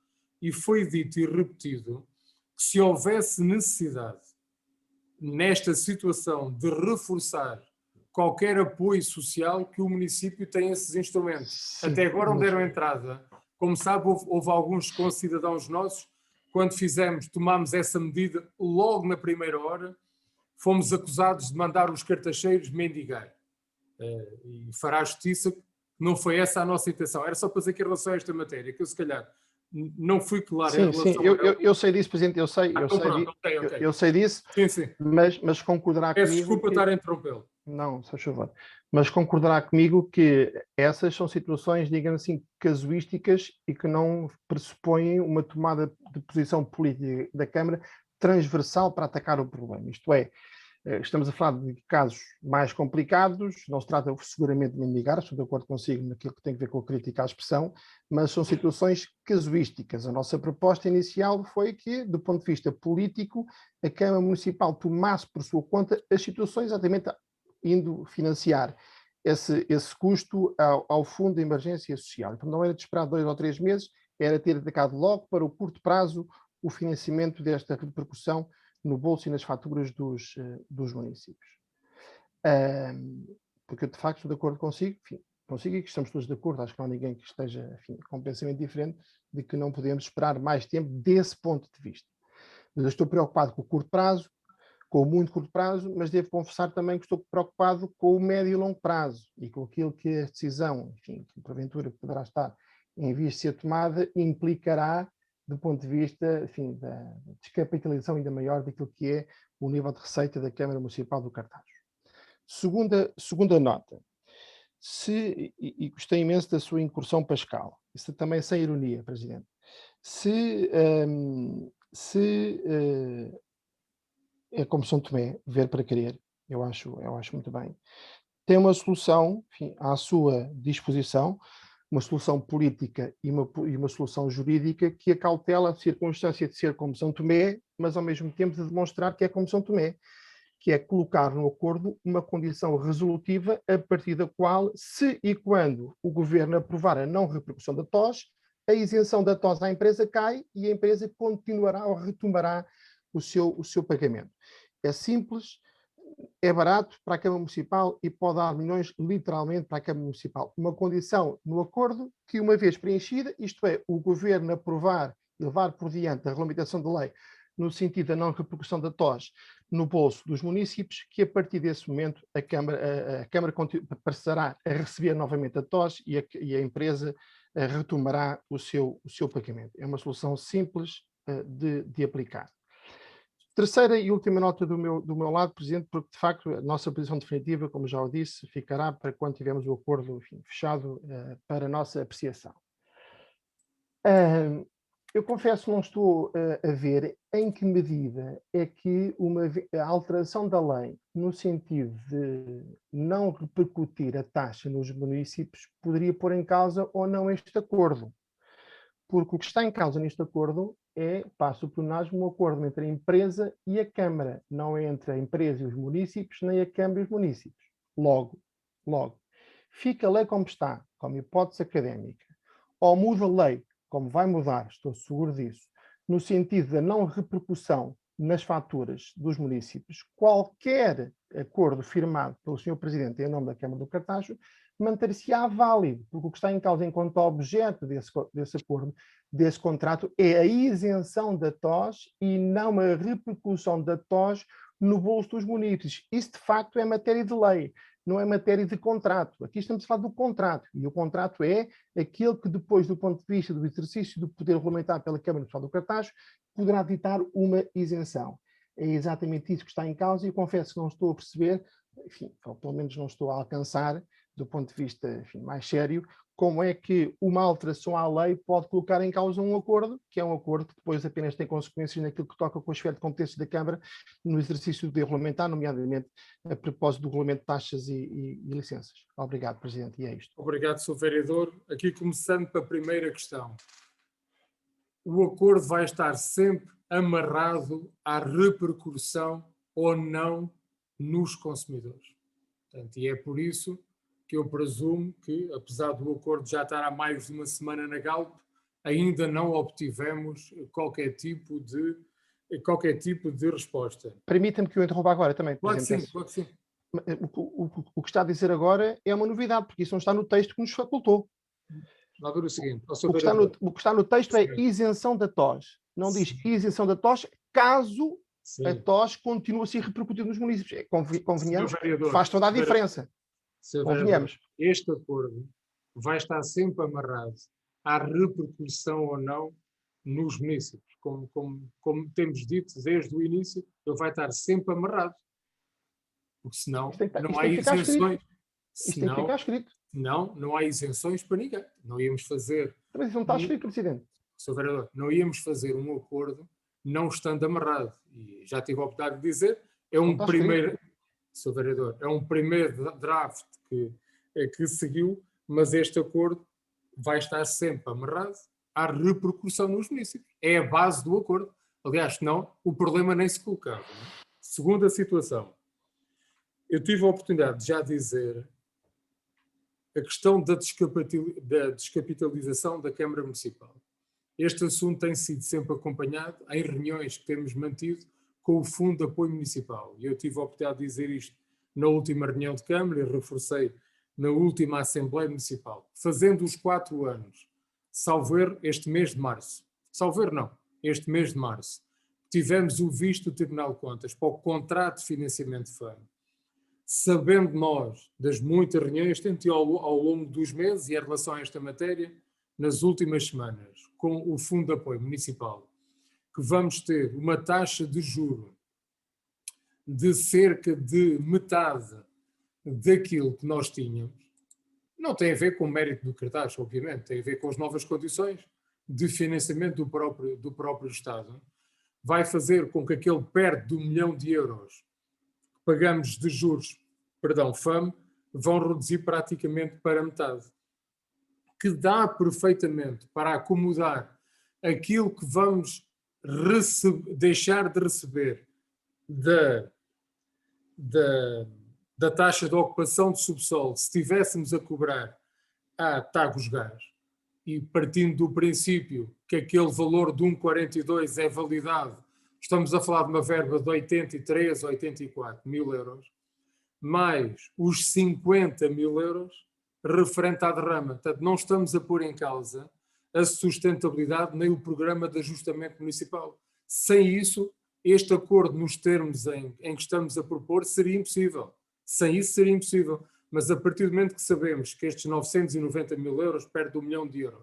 e foi dito e repetido que se houvesse necessidade nesta situação de reforçar qualquer apoio social que o município tem esses instrumentos. Sim, Até agora não mas- deram entrada. Como sabe, houve alguns concidadãos nossos, quando tomámos essa medida, logo na primeira hora, fomos acusados de mandar os cartacheiros mendigar. E fará a justiça que não foi essa a nossa intenção. Era só para dizer que em relação a esta matéria, que eu se calhar não fui claro em Sim, relação sim, a ela. eu sei disso, Presidente, Então pronto, ok. eu sei disso, Sim. mas concordará Peço comigo desculpa que... estar a interrompê-lo. Não, se faz favor. Mas concordará comigo que essas são situações, digamos assim, casuísticas e que não pressupõem uma tomada de posição política da Câmara transversal para atacar o problema. Isto é, estamos a falar de casos mais complicados, não se trata seguramente de mendigar, estou de acordo consigo naquilo que tem a ver com a crítica à expressão, mas são situações casuísticas. A nossa proposta inicial foi que, do ponto de vista político, a Câmara Municipal tomasse por sua conta as situações exatamente indo financiar esse custo ao Fundo de Emergência Social. Então não era de esperar 2 ou 3 meses, era ter atacado logo para o curto prazo o financiamento desta repercussão no bolso e nas faturas dos municípios. Porque eu de facto estou de acordo consigo e que estamos todos de acordo, acho que não há ninguém que esteja com um pensamento diferente de que não podemos esperar mais tempo desse ponto de vista. Mas eu estou preocupado com o curto prazo, com o muito curto prazo, mas devo confessar também que estou preocupado com o médio e longo prazo e com aquilo que a decisão, que porventura poderá estar em vias de ser tomada, implicará do ponto de vista, da descapitalização ainda maior daquilo que é o nível de receita da Câmara Municipal do Cartaxo. Segunda nota. E gostei imenso da sua incursão pascal, isso também sem ironia, Presidente. É como São Tomé, ver para querer, eu acho muito bem. Tem uma solução, à sua disposição, uma solução política e uma solução jurídica que acautela a circunstância de ser como São Tomé, mas ao mesmo tempo de demonstrar que é como São Tomé, que é colocar no acordo uma condição resolutiva a partir da qual, se e quando o Governo aprovar a não repercussão da TOS, a isenção da TOS à empresa cai e a empresa continuará ou retomará o seu pagamento. É simples, é barato para a Câmara Municipal e pode dar milhões literalmente para a Câmara Municipal. Uma condição no acordo que, uma vez preenchida, isto é, o Governo aprovar e levar por diante a regulamentação da lei no sentido da não repercussão da TOS no bolso dos municípios, que a partir desse momento a Câmara passará a receber novamente a TOS e a empresa retomará o seu pagamento. É uma solução simples de aplicar. Terceira e última nota do meu lado, Presidente, porque de facto a nossa posição definitiva, como já o disse, ficará para quando tivermos o acordo fechado para a nossa apreciação. Eu confesso que não estou a ver em que medida é que a alteração da lei no sentido de não repercutir a taxa nos municípios poderia pôr em causa ou não este acordo. Porque o que está em causa neste acordo é, passo por nós, um acordo entre a empresa e a Câmara, não é entre a empresa e os municípios, nem a Câmara e os municípios. Logo, fica a lei como está, como hipótese académica, ou muda a lei, como vai mudar, estou seguro disso, no sentido da não repercussão nas faturas dos municípios, qualquer acordo firmado pelo Sr. Presidente em nome da Câmara do Cartaxo manter-se-á válido, porque o que está em causa enquanto objeto desse acordo, desse contrato, é a isenção da TOS e não a repercussão da TOS no bolso dos municípios. Isso, de facto, é matéria de lei, não é matéria de contrato. Aqui estamos a falar do contrato, e o contrato é aquele que, depois do ponto de vista do exercício do poder regulamentar pela Câmara Municipal do Cartaxo, poderá ditar uma isenção. É exatamente isso que está em causa e confesso que não estou a perceber, ou pelo menos não estou a alcançar, do ponto de vista mais sério, como é que uma alteração à lei pode colocar em causa um acordo, que é um acordo que depois apenas tem consequências naquilo que toca com a esfera de competências da Câmara no exercício de regulamentar, nomeadamente a propósito do regulamento de taxas e licenças. Obrigado, Presidente, e é isto. Obrigado, Sr. Vereador. Aqui começando pela primeira questão. O acordo vai estar sempre amarrado à repercussão ou não nos consumidores. Portanto, e é por isso que eu presumo que, apesar do acordo já estar há mais de uma semana na Galp, ainda não obtivemos qualquer tipo de resposta. Permita-me que eu interrompa agora também. Claro que sim, claro que sim. O que está a dizer agora é uma novidade, porque isso não está no texto que nos facultou. Vamos ver o seguinte. O que está no texto é isenção da TOS. Não diz isenção da TOS caso a TOS continue a ser repercutida nos municípios. Convenhamos, faz toda a diferença. Convenhamos. Este acordo vai estar sempre amarrado à repercussão ou não nos municípios. Como temos dito desde o início, ele vai estar sempre amarrado. Porque senão não há isenções. Isto tem que ficar escrito. Não há isenções para ninguém. Não íamos fazer... Mas isso não está escrito, Presidente. Sr. Vereador, não íamos fazer um acordo não estando amarrado. E já tive a oportunidade de dizer, é um primeiro... Sr. Vereador, é um primeiro draft que seguiu, mas este acordo vai estar sempre amarrado à repercussão nos municípios. É a base do acordo. Aliás, senão o problema nem se colocava. Segunda situação. Eu tive a oportunidade de já dizer a questão da descapitalização da Câmara Municipal. Este assunto tem sido sempre acompanhado em reuniões que temos mantido com o Fundo de Apoio Municipal. E eu tive a oportunidade de dizer isto na última reunião de Câmara e reforcei na última Assembleia Municipal. Fazendo os 4 anos, salvo erro, este mês de março. Salvo erro, não. Este mês de março. Tivemos o visto do Tribunal de Contas para o contrato de financiamento de FAM. Sabendo nós das muitas reuniões que temos ao longo dos meses e em relação a esta matéria, nas últimas semanas, com o Fundo de Apoio Municipal, que vamos ter uma taxa de juro de cerca de metade daquilo que nós tínhamos, não tem a ver com o mérito do cartaz, obviamente, tem a ver com as novas condições de financiamento do próprio Estado, vai fazer com que aquele perto de €1 milhão que pagamos de juros, FAM, vão reduzir praticamente para metade. Que dá perfeitamente para acomodar aquilo que vamos deixar de receber da taxa de ocupação de subsolo, se estivéssemos a cobrar a Tagus Gás, e partindo do princípio que aquele valor de 1,42 é validado, estamos a falar de uma verba de 83, 84 mil euros, mais os 50 mil euros referente à derrama. Portanto, não estamos a pôr em causa a sustentabilidade nem o programa de ajustamento municipal. Sem isso, este acordo nos termos em que estamos a propor seria impossível. Sem isso seria impossível. Mas a partir do momento que sabemos que estes 990 mil euros, perto de €1 milhão,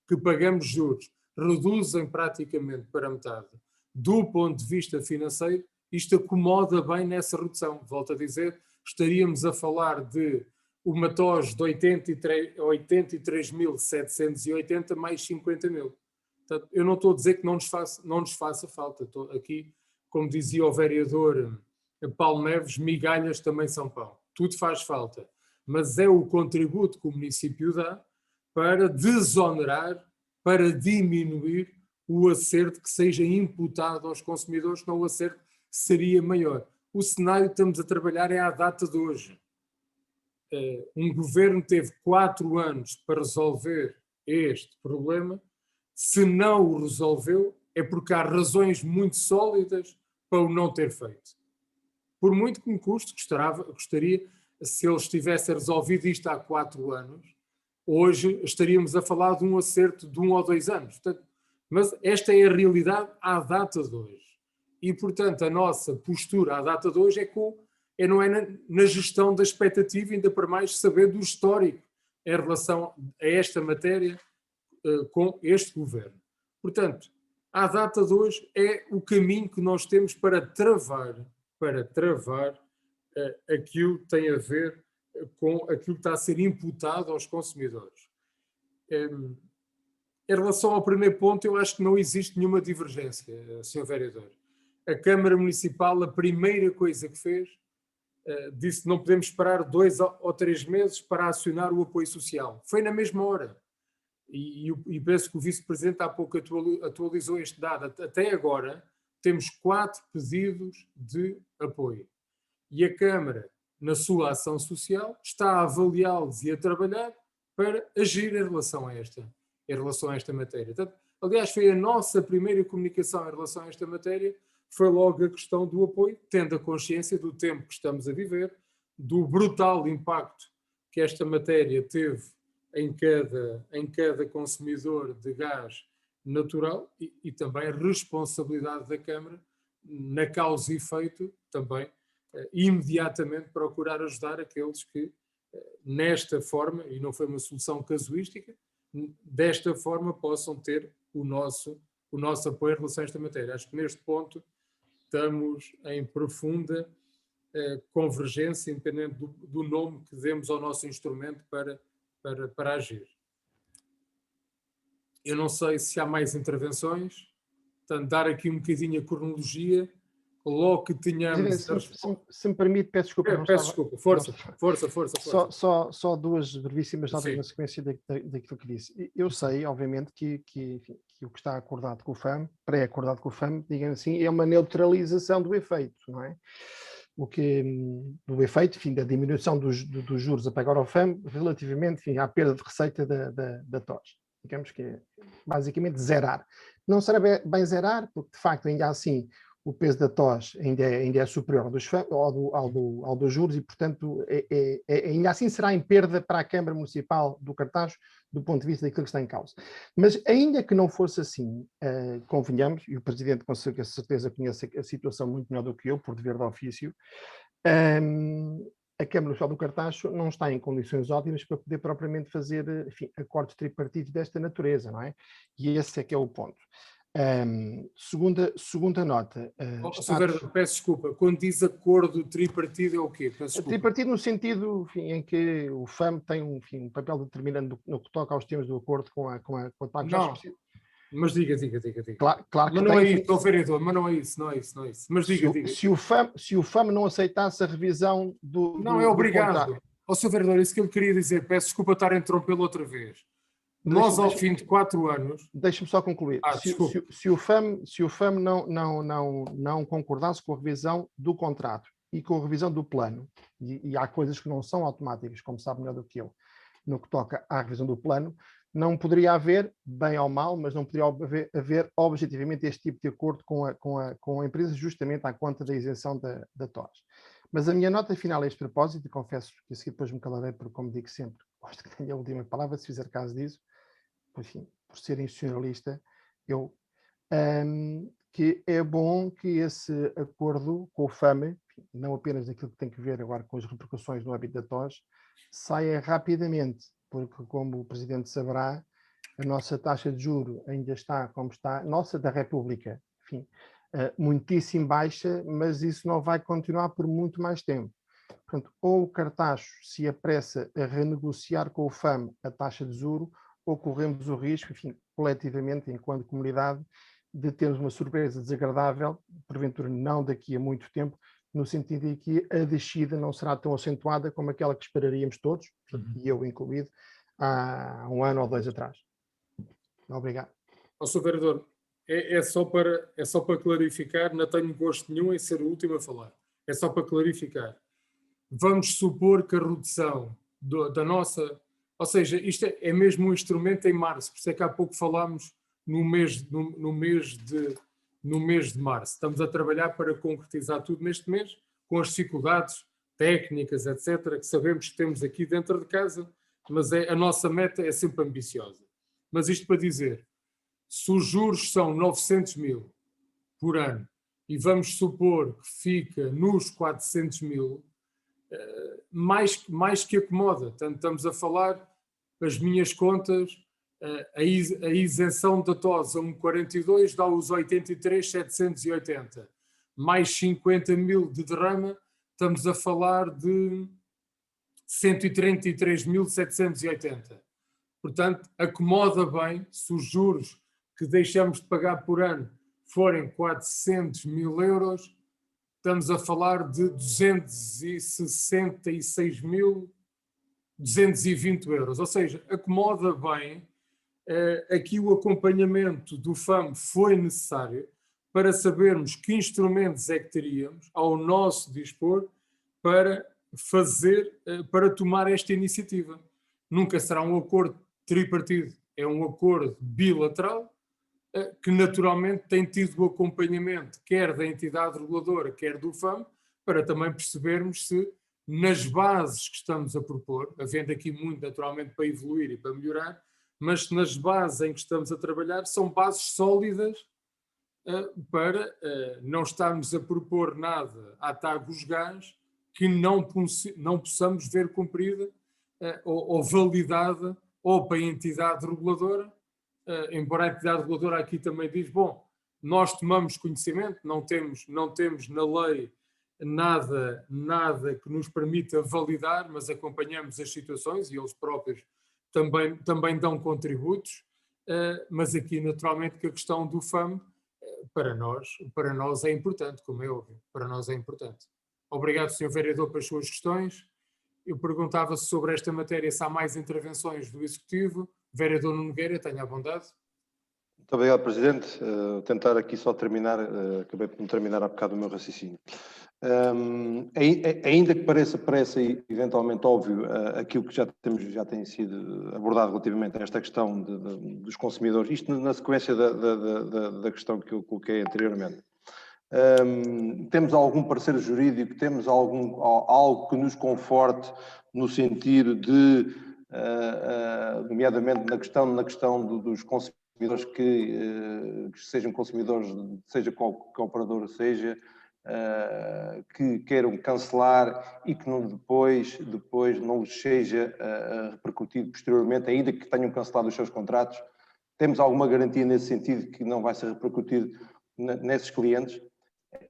que pagamos juros, reduzem praticamente para metade do ponto de vista financeiro, isto acomoda bem nessa redução. Volto a dizer, estaríamos a falar de uma TOS de 83.780 mais 50 mil. Portanto, eu não estou a dizer que não nos faça falta. Estou aqui, como dizia o vereador Paulo Neves, migalhas também são pão. Tudo faz falta. Mas é o contributo que o município dá para desonerar, para diminuir o acerto que seja imputado aos consumidores, senão o acerto seria maior. O cenário que estamos a trabalhar é à data de hoje. Um governo teve 4 anos para resolver este problema. Se não o resolveu, é porque há razões muito sólidas para o não ter feito. Por muito que me custe, gostaria, se ele estivesse resolvido isto há 4 anos, hoje estaríamos a falar de um acerto de 1 ou 2 anos. Portanto, mas esta é a realidade à data de hoje. E, portanto, a nossa postura à data de hoje não é na gestão da expectativa, ainda para mais saber do histórico em relação a esta matéria com este governo. Portanto, à data de hoje é o caminho que nós temos para travar aquilo que tem a ver com aquilo que está a ser imputado aos consumidores. Em relação ao primeiro ponto, eu acho que não existe nenhuma divergência, Sr. Vereador. A Câmara Municipal, a primeira coisa que fez, disse que não podemos esperar 2 ou 3 meses para acionar o apoio social. Foi na mesma hora. E penso que o Vice-Presidente há pouco atualizou este dado. Até agora, temos 4 pedidos de apoio. E a Câmara, na sua ação social, está a avaliá-los e a trabalhar para agir em relação a esta matéria. Portanto, aliás, foi a nossa primeira comunicação em relação a esta matéria, foi logo a questão do apoio, tendo a consciência do tempo que estamos a viver, do brutal impacto que esta matéria teve em cada consumidor de gás natural e também a responsabilidade da Câmara na causa e efeito também imediatamente procurar ajudar aqueles que nesta forma, e não foi uma solução casuística, desta forma possam ter o nosso apoio em relação a esta matéria. Acho que neste ponto estamos em profunda convergência, independente do nome que demos ao nosso instrumento para agir. Eu não sei se há mais intervenções, portanto, dar aqui um bocadinho a cronologia, logo que tenhamos... Se me permite, peço desculpa. Peço desculpa, força. Só duas brevíssimas notas na sequência daquilo que disse. Eu sei, obviamente, que o que está acordado com o FAM, pré-acordado com o FAM, digamos assim, é uma neutralização do efeito, não é? Do efeito, enfim, da diminuição dos juros a pagar ao FAM relativamente, enfim, à perda de receita da TOS. Digamos que é basicamente zerar. Não será bem zerar, porque de facto ainda assim o peso da TOS ainda é superior ao dos juros e, portanto, ainda assim será em perda para a Câmara Municipal do Cartaz do ponto de vista daquilo que está em causa. Mas ainda que não fosse assim, convenhamos, e o Presidente com certeza conhece a situação muito melhor do que eu, por dever de ofício, a Câmara Municipal do Cartacho não está em condições ótimas para poder propriamente fazer, enfim, acordos tripartidos desta natureza, não é? E esse é que é o ponto. Segunda nota. Peço desculpa, quando diz acordo tripartido é o quê? Tripartido no sentido, enfim, em que o FAM tem um papel determinante no que toca aos temas do acordo com a TAC. Não, mas diga. Claro que mas não é isso, vereador, mas não é isso. Mas diga. Se o FAM não aceitasse a revisão do Não, é obrigado. Ó, Sr. Vereador, isso que eu queria dizer, peço desculpa estar a interrompê-lo outra vez. Nós, ao fim de 4 anos... Deixe-me só concluir. Se o FAM não concordasse com a revisão do contrato e com a revisão do plano, e há coisas que não são automáticas, como sabe melhor do que eu, no que toca à revisão do plano, não poderia haver, bem ou mal, mas não poderia haver objetivamente este tipo de acordo com a empresa, justamente à conta da isenção da TOS. Mas a minha nota final a este propósito, e confesso que a seguir depois me calarei, porque, como digo sempre, gosto que tenha a última palavra, se fizer caso disso, enfim, por ser institucionalista, que é bom que esse acordo com o FAM, não apenas daquilo que tem que ver agora com as repercussões no âmbito da TOS, saia rapidamente, porque, como o Presidente saberá, a nossa taxa de juro ainda está como está, nossa da República, enfim, muitíssimo baixa, mas isso não vai continuar por muito mais tempo. Portanto, ou o Cartacho se apressa a renegociar com o FAM a taxa de juro, ou corremos o risco, enfim, coletivamente, enquanto comunidade, de termos uma surpresa desagradável, porventura não daqui a muito tempo, no sentido de que a descida não será tão acentuada como aquela que esperaríamos todos, e eu incluído, há 1 ano ou 2 atrás. Obrigado. Sr. Vereador, é só para clarificar, não tenho gosto nenhum em ser o último a falar. É só para clarificar. Vamos supor que a redução da nossa... Ou seja, isto é mesmo um instrumento em março, por isso é que há pouco falámos no mês de março. Estamos a trabalhar para concretizar tudo neste mês, com as dificuldades técnicas, etc., que sabemos que temos aqui dentro de casa, mas a nossa meta é sempre ambiciosa. Mas isto para dizer, se os juros são 900 mil por ano e vamos supor que fica nos 400 mil, mais que acomoda. Portanto, estamos a falar, as minhas contas, a isenção da TOS a 1,42 dá os 83.780, mais 50 mil de derrama, estamos a falar de 133.780. Portanto, acomoda bem, se os juros que deixamos de pagar por ano forem 400 mil euros, estamos a falar de 266.220 euros. Ou seja, acomoda bem. Aqui o acompanhamento do FAM foi necessário para sabermos que instrumentos é que teríamos ao nosso dispor para tomar esta iniciativa. Nunca será um acordo tripartido, é um acordo bilateral, que naturalmente tem tido o acompanhamento quer da entidade reguladora, quer do FAM, para também percebermos se nas bases que estamos a propor, havendo aqui muito naturalmente para evoluir e para melhorar, mas nas bases em que estamos a trabalhar são bases sólidas para não estarmos a propor nada à Tagus Gás que não possamos ver cumprida ou validada ou para a entidade reguladora, embora a entidade reguladora aqui também diz, bom, nós tomamos conhecimento, não temos na lei nada que nos permita validar, mas acompanhamos as situações e eles próprios também dão contributos, mas aqui naturalmente que a questão do FAM para nós é importante, como é óbvio, para nós é importante. Obrigado, Sr. Vereador, pelas suas questões. Eu perguntava sobre esta matéria se há mais intervenções do Executivo. Vereador Nuno Nogueira, tenha a bondade. Muito obrigado, Presidente. Tentar aqui só terminar, acabei por não terminar há bocado o meu raciocínio. Ainda que pareça eventualmente óbvio aquilo que já tem sido abordado relativamente a esta questão dos consumidores, isto na sequência da questão que eu coloquei anteriormente. Temos algum parecer jurídico, temos algo que nos conforte no sentido de, nomeadamente na questão dos consumidores que sejam consumidores, seja qual operador seja, que queiram cancelar e que depois não lhes seja repercutido posteriormente, ainda que tenham cancelado os seus contratos. Temos alguma garantia nesse sentido que não vai ser repercutido nesses clientes?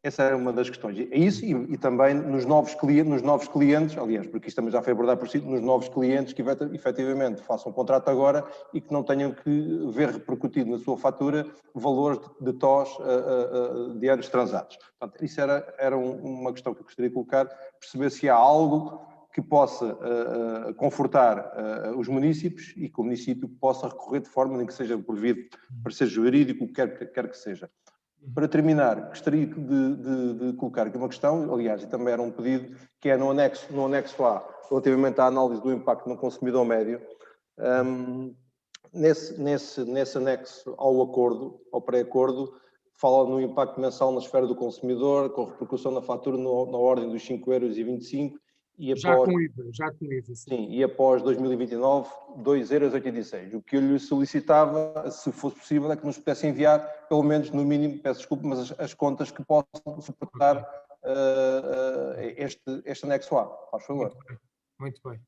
Essa era uma das questões. É isso e também nos novos clientes, aliás, porque isto também já foi abordado por si, nos novos clientes que efetivamente façam um contrato agora e que não tenham que ver repercutido na sua fatura valores de TOS de anos transados. Portanto, isso era uma questão que eu gostaria de colocar, perceber se há algo que possa confortar os municípios e que o município possa recorrer de forma nem que seja por via de parecer jurídico, quer que seja. Para terminar, gostaria de colocar aqui uma questão, aliás, e também era um pedido, que é no anexo A, relativamente à análise do impacto no consumidor médio. Nesse anexo ao acordo, ao pré-acordo, fala no impacto mensal na esfera do consumidor, com repercussão na fatura na ordem dos 5,25 €. Já com IVA. Sim, e após 2029, 2,86 €. O que eu lhe solicitava, se fosse possível, é que nos pudesse enviar, pelo menos no mínimo, peço desculpa, mas as contas que possam suportar este anexo A, faz favor. Muito bem.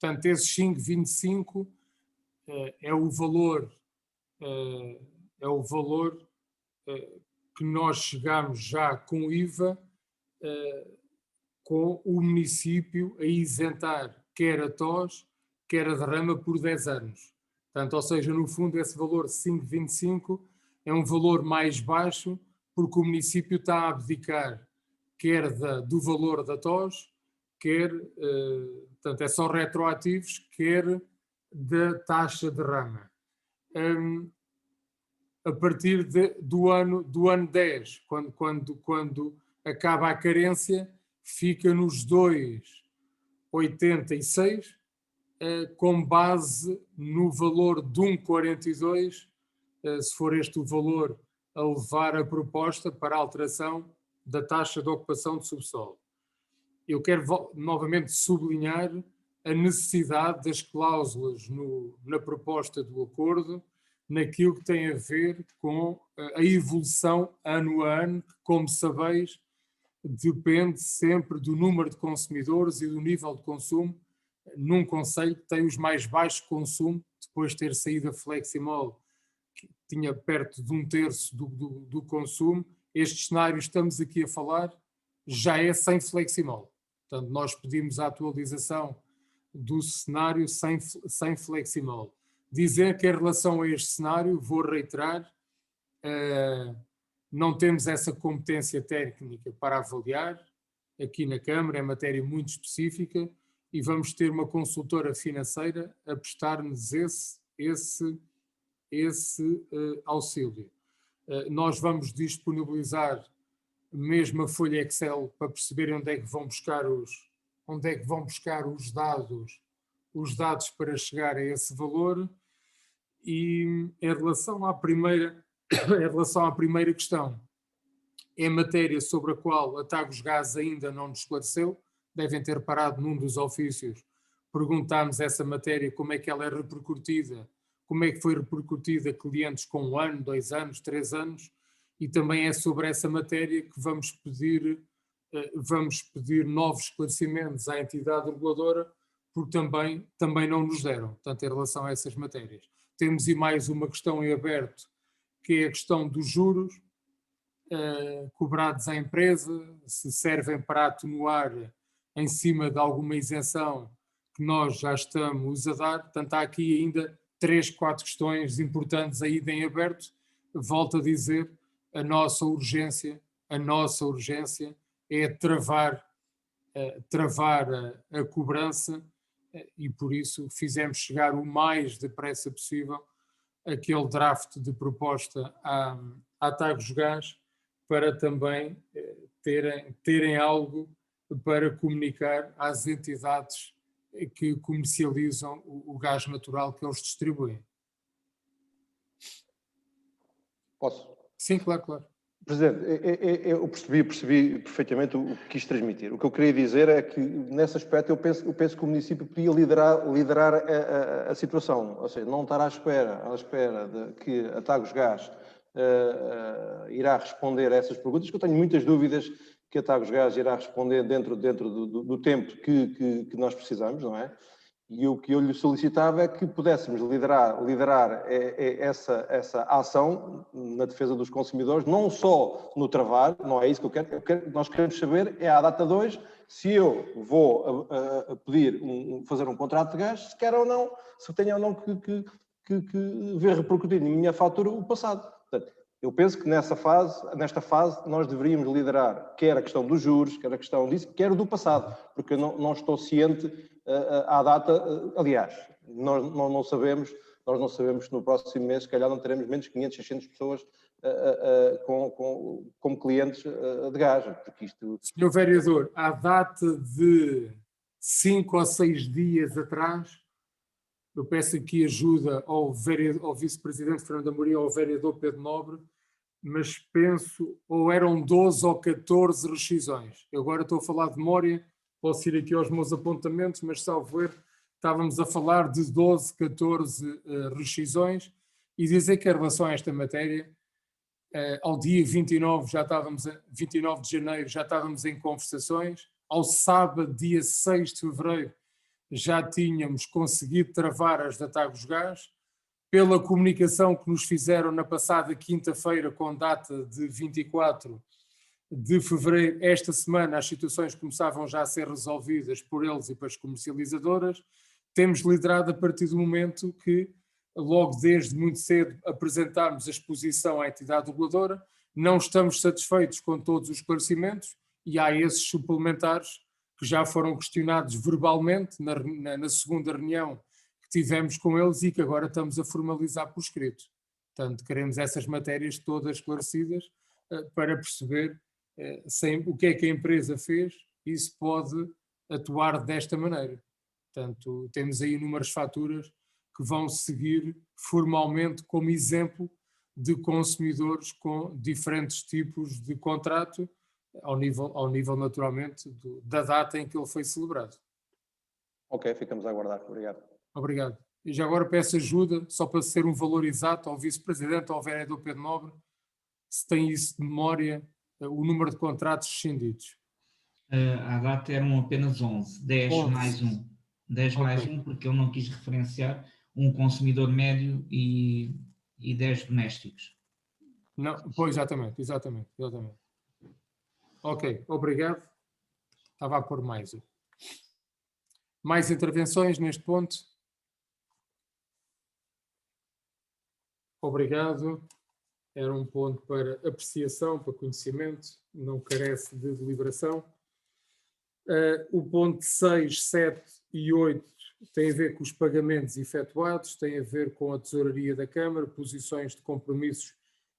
Portanto, esses 5,25 é o valor que nós chegamos já com IVA, com o município a isentar quer a TOS, quer a derrama por 10 anos. Portanto, ou seja, no fundo esse valor de 5,25 é um valor mais baixo porque o município está a abdicar quer do valor da TOS, quer, portanto, é só retroativos, quer da taxa de derrama. A partir do ano 10, quando acaba a carência, fica nos 2,86, com base no valor de 1,42, se for este o valor a levar a proposta para a alteração da taxa de ocupação de subsolo. Eu quero novamente sublinhar a necessidade das cláusulas na proposta do acordo, naquilo que tem a ver com a evolução ano a ano, que, como sabeis, depende sempre do número de consumidores e do nível de consumo. Num concelho que tem os mais baixos de consumo, depois de ter saído a Fleximol, que tinha perto de 1/3 do consumo, este cenário estamos aqui a falar já é sem Fleximol. Portanto, nós pedimos a atualização do cenário sem Fleximol. Dizer que em relação a este cenário, vou reiterar, não temos essa competência técnica para avaliar aqui na Câmara, é matéria muito específica e vamos ter uma consultora financeira a prestar-nos esse auxílio. Nós vamos disponibilizar mesmo a folha Excel para perceber onde é que vão buscar os dados para chegar a esse valor. E em relação à primeira questão, é matéria sobre a qual a Tagus Gás ainda não nos esclareceu, devem ter parado num dos ofícios, perguntámos essa matéria, como é que ela é repercutida, como é que foi repercutida a clientes com 1 ano, 2 anos, 3 anos, e também é sobre essa matéria que vamos pedir novos esclarecimentos à entidade reguladora, porque também não nos deram, portanto, em relação a essas matérias. Temos e mais uma questão em aberto, que é a questão dos juros cobrados à empresa, se servem para atenuar em cima de alguma isenção que nós já estamos a dar. Portanto, há aqui ainda 3, 4 questões importantes ainda em aberto. Volto a dizer, a nossa urgência é travar a cobrança e por isso fizemos chegar o mais depressa possível aquele draft de proposta à Tagus Gás para também terem algo para comunicar às entidades que comercializam o gás natural que eles distribuem. Posso? Sim, claro. Presidente, eu percebi perfeitamente o que quis transmitir. O que eu queria dizer é que, nesse aspecto, eu penso que o município podia liderar a situação, ou seja, não estar à espera de que a Tagus Gás irá responder a essas perguntas, que eu tenho muitas dúvidas que a Tagus Gás irá responder dentro do tempo que nós precisamos, não é? E o que eu lhe solicitava é que pudéssemos liderar essa ação na defesa dos consumidores, não só no travar, não é isso que eu quero. Nós queremos saber, é à data 2, se eu vou pedir fazer um contrato de gás, se quero ou não, se tenho ou não que ver repercutir na minha fatura o passado. Portanto, eu penso que nesta fase, nós deveríamos liderar quer a questão dos juros, quer a questão disso, quer do passado, porque eu não estou ciente à data. Aliás, nós não sabemos se no próximo mês, se calhar, não teremos menos de 500, 600 pessoas como clientes de gás. Porque isto... Senhor Vereador, à data de 5 ou 6 dias atrás, eu peço aqui ajuda ao vice-presidente Fernando Amorim ou ao vereador Pedro Nobre, mas penso, ou eram 12 ou 14 rescisões. Eu agora estou a falar de memória, posso ir aqui aos meus apontamentos, mas salvo erro, estávamos a falar de 12, 14 rescisões, e dizer que em relação a esta matéria, ao dia 29 de janeiro já estávamos em conversações, ao sábado, dia 6 de fevereiro, já tínhamos conseguido travar as da Tagus Gás, pela comunicação que nos fizeram na passada quinta-feira, com data de 24 de fevereiro, esta semana as situações começavam já a ser resolvidas por eles e pelas comercializadoras. Temos liderado a partir do momento que, logo desde muito cedo, apresentámos a exposição à entidade reguladora, não estamos satisfeitos com todos os esclarecimentos e há esses suplementares que já foram questionados verbalmente na segunda reunião que tivemos com eles e que agora estamos a formalizar por escrito. Portanto, queremos essas matérias todas esclarecidas para perceber o que é que a empresa fez e se pode atuar desta maneira. Portanto, temos aí inúmeras faturas que vão seguir formalmente como exemplo de consumidores com diferentes tipos de contrato, ao nível naturalmente da data em que ele foi celebrado. Ok, ficamos a aguardar. Obrigado. Obrigado. E já agora peço ajuda, só para ser um valor exato, ao vice-presidente, ao vereador Pedro Nobre, se tem isso de memória, o número de contratos rescindidos. À data eram apenas 11, 10 11. mais 1. 10 okay. Mais 1, porque ele não quis referenciar um consumidor médio e 10 domésticos. Não, pois, exatamente. Ok, obrigado. Estava a pôr mais. Mais intervenções neste ponto? Obrigado. Era um ponto para apreciação, para conhecimento, não carece de deliberação. O ponto 6, 7 e 8 tem a ver com os pagamentos efetuados, tem a ver com a tesouraria da Câmara, posições de compromissos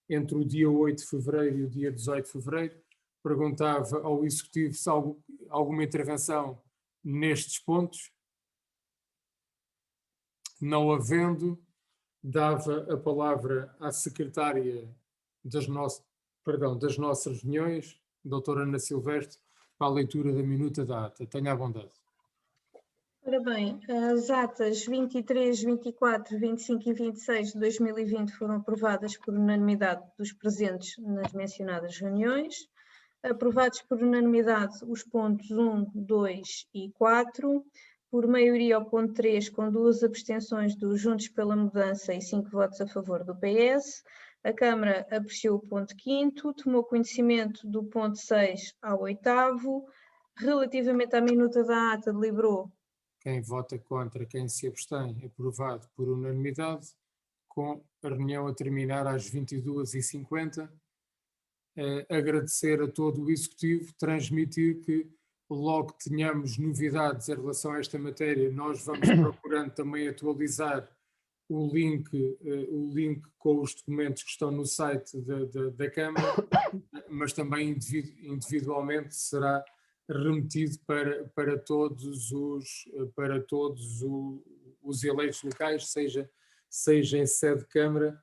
entre o dia 8 de fevereiro e o dia 18 de fevereiro. Perguntava ao Executivo se há alguma intervenção nestes pontos. Não havendo, dava a palavra à secretária das nossas reuniões, doutora Ana Silvestre, para a leitura da minuta da ata. Tenha a bondade. Ora bem, as atas 23, 24, 25 e 26 de 2020 foram aprovadas por unanimidade dos presentes nas mencionadas reuniões. Aprovados por unanimidade os pontos 1, 2 e 4. Por maioria ao ponto 3, com 2 abstenções dos Juntos pela Mudança e 5 votos a favor do PS. A Câmara apreciou o ponto 5º, tomou conhecimento do ponto 6 ao 8º. Relativamente à minuta da ata, deliberou. Quem vota contra, quem se abstém, aprovado por unanimidade, com a reunião a terminar às 22h50. Agradecer a todo o Executivo, transmitir que logo que tenhamos novidades em relação a esta matéria, nós vamos procurando também atualizar o link com os documentos que estão no site da Câmara, mas também individualmente será remetido para todos os eleitos locais, seja em sede de Câmara,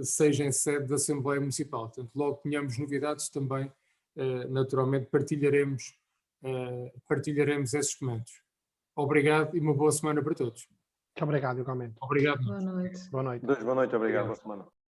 seja em sede da Assembleia Municipal. Portanto, logo que tenhamos novidades também, naturalmente, partilharemos esses documentos. Obrigado e uma boa semana para todos. Muito obrigado, igualmente. Obrigado. Boa noite. Boa noite. Boa noite, obrigado. Boa semana.